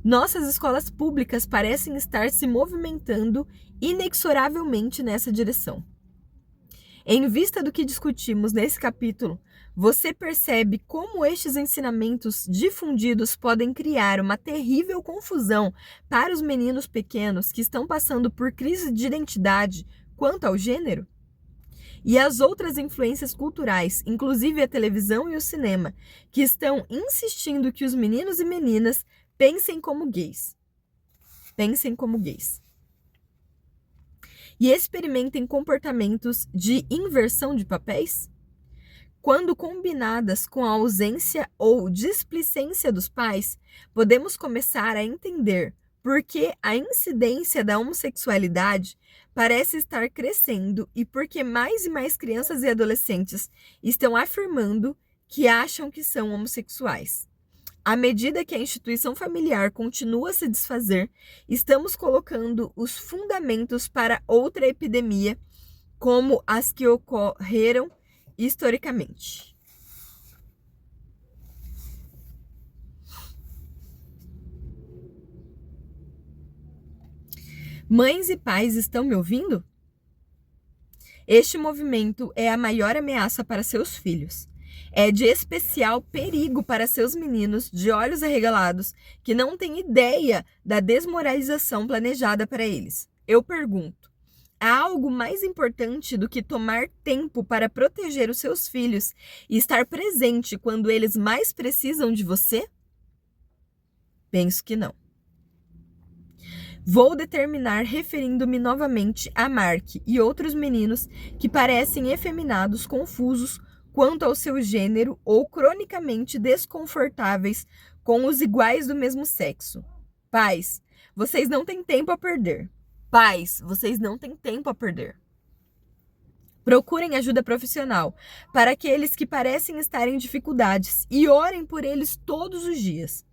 Nossas escolas públicas parecem estar se movimentando inexoravelmente nessa direção. Em vista do que discutimos nesse capítulo, você percebe como estes ensinamentos difundidos podem criar uma terrível confusão para os meninos pequenos que estão passando por crise de identidade quanto ao gênero? E as outras influências culturais, inclusive a televisão e o cinema, que estão insistindo que os meninos e meninas pensem como gays. Pensem como gays. E experimentem comportamentos de inversão de papéis? Quando combinadas com a ausência ou displicência dos pais, podemos começar a entender por que a incidência da homossexualidade parece estar crescendo e por que mais e mais crianças e adolescentes estão afirmando que acham que são homossexuais. À medida que a instituição familiar continua a se desfazer, estamos colocando os fundamentos para outra epidemia, como as que ocorreram historicamente. Mães e pais estão me ouvindo? Este movimento é a maior ameaça para seus filhos. É de especial perigo para seus meninos de olhos arregalados que não têm ideia da desmoralização planejada para eles. Eu pergunto: há algo mais importante do que tomar tempo para proteger os seus filhos e estar presente quando eles mais precisam de você? Penso que não. Vou determinar referindo-me novamente a Mark e outros meninos que parecem efeminados, confusos quanto ao seu gênero ou cronicamente desconfortáveis com os iguais do mesmo sexo. Pais, vocês não têm tempo a perder. Pais, vocês não têm tempo a perder. Procurem ajuda profissional para aqueles que parecem estar em dificuldades e orem por eles todos os dias.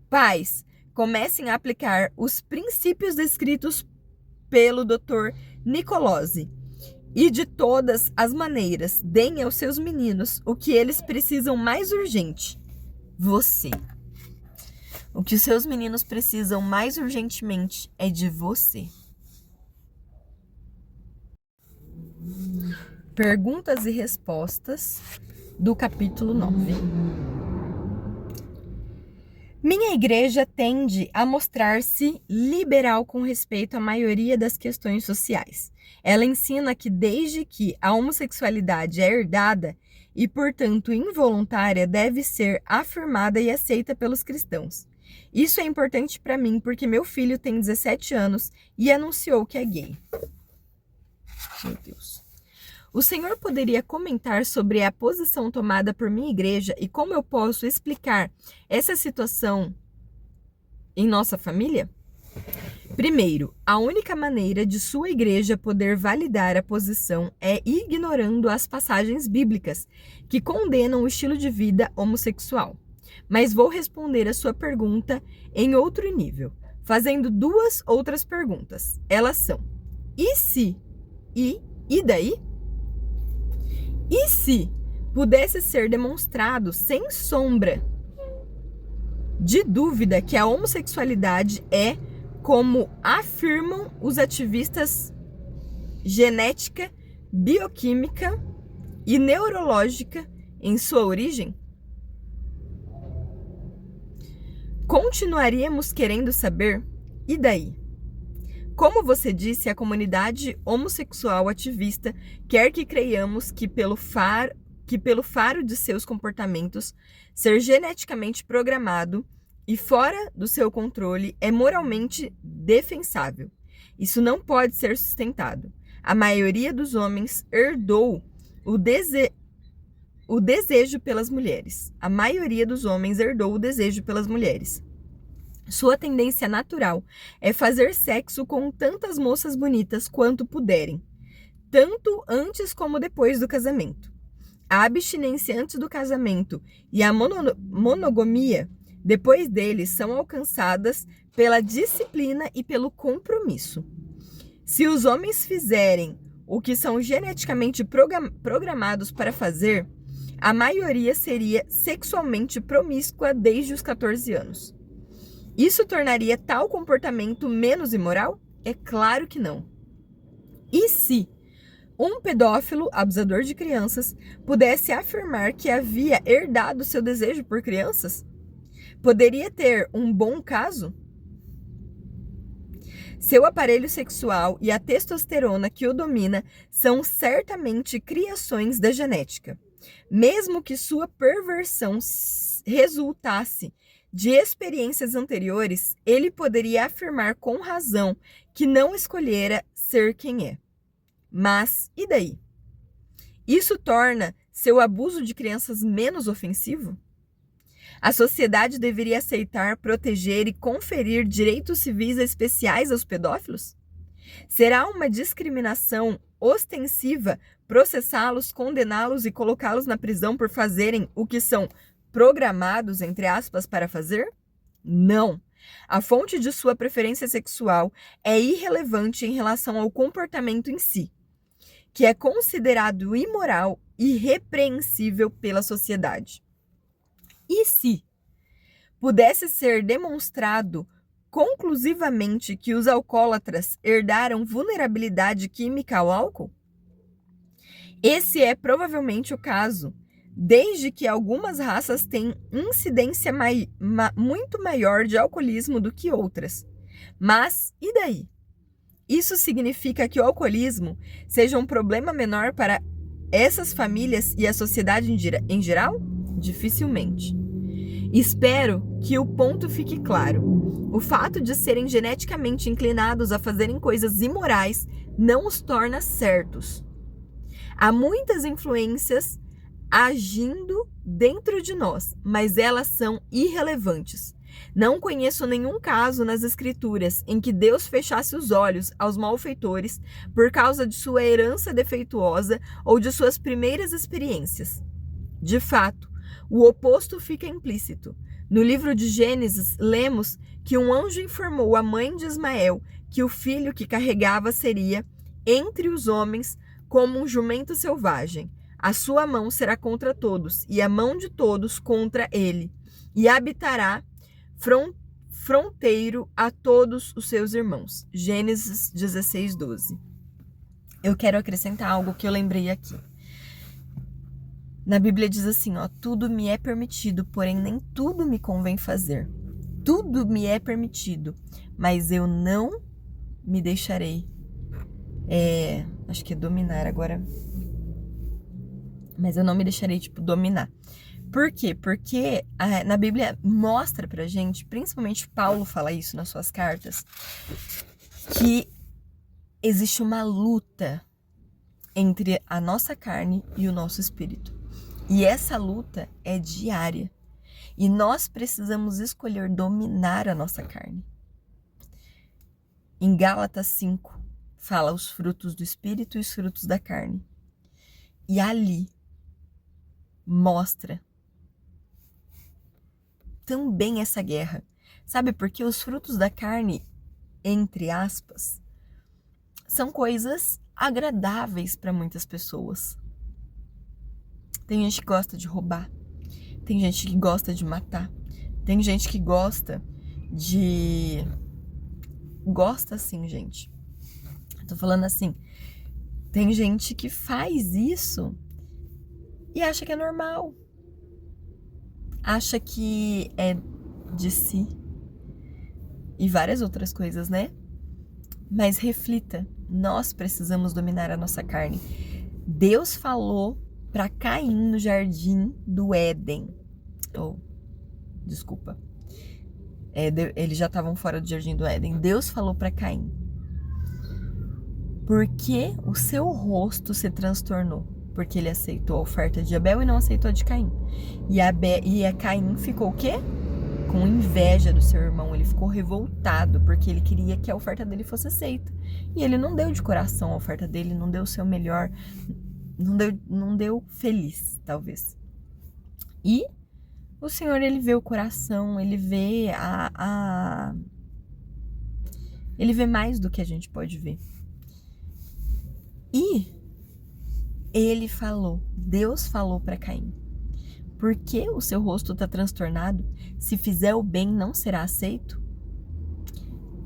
Pais, comecem a aplicar os princípios descritos pelo Dr. Nicolosi. E de todas as maneiras, deem aos seus meninos o que eles precisam mais urgente: você. O que os seus meninos precisam mais urgentemente é de você. Perguntas e respostas do capítulo 9. Minha igreja tende a mostrar-se liberal com respeito à maioria das questões sociais. Ela ensina que desde que a homossexualidade é herdada e, portanto, involuntária, deve ser afirmada e aceita pelos cristãos. Isso é importante para mim porque meu filho tem 17 anos e anunciou que é gay. Meu Deus. O senhor poderia comentar sobre a posição tomada por minha igreja e como eu posso explicar essa situação em nossa família? Primeiro, a única maneira de sua igreja poder validar a posição é ignorando as passagens bíblicas que condenam o estilo de vida homossexual. Mas vou responder a sua pergunta em outro nível, fazendo duas outras perguntas. Elas são: e se? E daí? E se pudesse ser demonstrado sem sombra de dúvida que a homossexualidade é, como afirmam os ativistas, genética, bioquímica e neurológica em sua origem? Continuaríamos querendo saber? E daí? Como você disse, a comunidade homossexual ativista quer que creiamos que pelo faro de seus comportamentos, ser geneticamente programado e fora do seu controle é moralmente defensável. Isso não pode ser sustentado. A maioria dos homens herdou o desejo pelas mulheres. A maioria dos homens herdou o desejo pelas mulheres. Sua tendência natural é fazer sexo com tantas moças bonitas quanto puderem, tanto antes como depois do casamento. A abstinência antes do casamento e a monogamia depois dele são alcançadas pela disciplina e pelo compromisso. Se os homens fizerem o que são geneticamente programados para fazer, a maioria seria sexualmente promíscua desde os 14 anos. Isso tornaria tal comportamento menos imoral? É claro que não. E se, um pedófilo, abusador de crianças, pudesse afirmar que havia herdado seu desejo por crianças? Poderia ter um bom caso? Seu aparelho sexual e a testosterona que o domina são certamente criações da genética. Mesmo que sua perversão resultasse de experiências anteriores, ele poderia afirmar com razão que não escolhera ser quem é. Mas, e daí? Isso torna seu abuso de crianças menos ofensivo? A sociedade deveria aceitar, proteger e conferir direitos civis especiais aos pedófilos? Será uma discriminação ostensiva processá-los, condená-los e colocá-los na prisão por fazerem o que são programados, entre aspas, para fazer? Não. A fonte de sua preferência sexual é irrelevante em relação ao comportamento em si, que é considerado imoral e repreensível pela sociedade. E se pudesse ser demonstrado conclusivamente que os alcoólatras herdaram vulnerabilidade química ao álcool? Esse é provavelmente o caso, desde que algumas raças têm incidência muito maior de alcoolismo do que outras. Mas, e daí? Isso significa que o alcoolismo seja um problema menor para essas famílias e a sociedade em geral? Dificilmente. Espero que o ponto fique claro. O fato de serem geneticamente inclinados a fazerem coisas imorais não os torna certos. Há muitas influências agindo dentro de nós, mas elas são irrelevantes. Não conheço nenhum caso nas Escrituras em que Deus fechasse os olhos aos malfeitores por causa de sua herança defeituosa ou de suas primeiras experiências. De fato, o oposto fica implícito. No livro de Gênesis, lemos que um anjo informou a mãe de Ismael que o filho que carregava seria, entre os homens, como um jumento selvagem. A sua mão será contra todos, e a mão de todos contra ele, e habitará fronteiro a todos os seus irmãos. Gênesis 16:12. Eu quero acrescentar algo que eu lembrei aqui. Na Bíblia diz assim, tudo me é permitido, porém nem tudo me convém fazer. Tudo me é permitido, mas eu não me deixarei, acho que é dominar agora, mas eu não me deixarei, dominar. Por quê? Porque na Bíblia mostra pra gente, principalmente Paulo fala isso nas suas cartas, que existe uma luta entre a nossa carne e o nosso espírito. E essa luta é diária. E nós precisamos escolher dominar a nossa carne. Em Gálatas 5, fala os frutos do espírito e os frutos da carne. E ali mostra também essa guerra. Sabe por quê? Os frutos da carne, entre aspas, são coisas agradáveis para muitas pessoas. Tem gente que gosta de roubar. Tem gente que gosta de matar. Tem gente que gosta de... Gosta assim, gente. Tô falando assim. Tem gente que faz isso e acha que é normal. Acha que é de si. E várias outras coisas, né? Mas reflita. Nós precisamos dominar a nossa carne. Deus falou para Caim no jardim do Éden. Desculpa. Eles já estavam fora do jardim do Éden. Deus falou para Caim: porque o seu rosto se transtornou? Porque ele aceitou a oferta de Abel e não aceitou a de Caim. E Caim ficou o quê? Com inveja do seu irmão. Ele ficou revoltado porque ele queria que a oferta dele fosse aceita. E ele não deu de coração a oferta dele, não deu o seu melhor. Não deu feliz, talvez. E o Senhor, ele vê o coração, ele vê ele vê mais do que a gente pode ver. E ele falou, Deus falou para Caim: por que o seu rosto está transtornado? Se fizer o bem, não será aceito?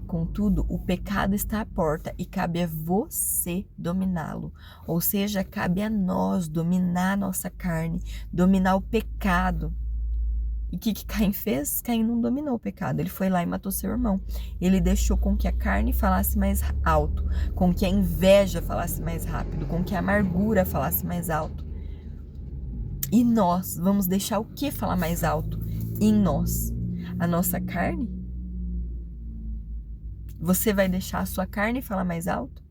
Contudo, o pecado está à porta e cabe a você dominá-lo. Ou seja, cabe a nós dominar a nossa carne, dominar o pecado. E o que Caim fez? Caim não dominou o pecado. Ele foi lá e matou seu irmão. Ele deixou com que a carne falasse mais alto, com que a inveja falasse mais rápido, com que a amargura falasse mais alto. E nós vamos deixar o que falar mais alto em nós? A nossa carne? Você vai deixar a sua carne falar mais alto?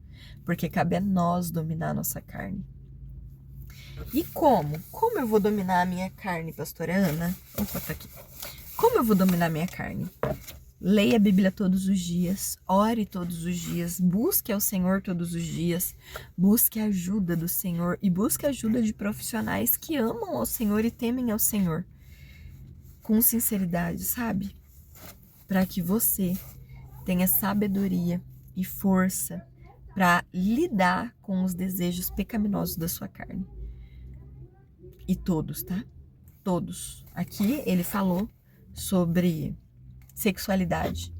Porque cabe a nós dominar a nossa carne. E como? Como eu vou dominar a minha carne, pastora Ana? Opa, tá aqui. Como eu vou dominar a minha carne? Leia a Bíblia todos os dias, ore todos os dias, busque ao Senhor todos os dias, busque a ajuda do Senhor e busque a ajuda de profissionais que amam ao Senhor e temem ao Senhor. Com sinceridade, sabe? Para que você tenha sabedoria e força para lidar com os desejos pecaminosos da sua carne. E todos, tá? Todos. Aqui ele falou sobre sexualidade.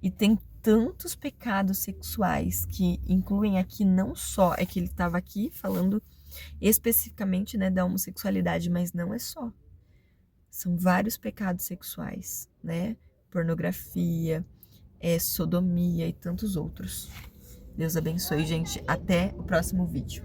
E tem tantos pecados sexuais que incluem aqui não só, é que ele estava aqui falando especificamente, né, da homossexualidade, mas não é só. São vários pecados sexuais, né? Pornografia, sodomia e tantos outros. Deus abençoe, gente. Até o próximo vídeo.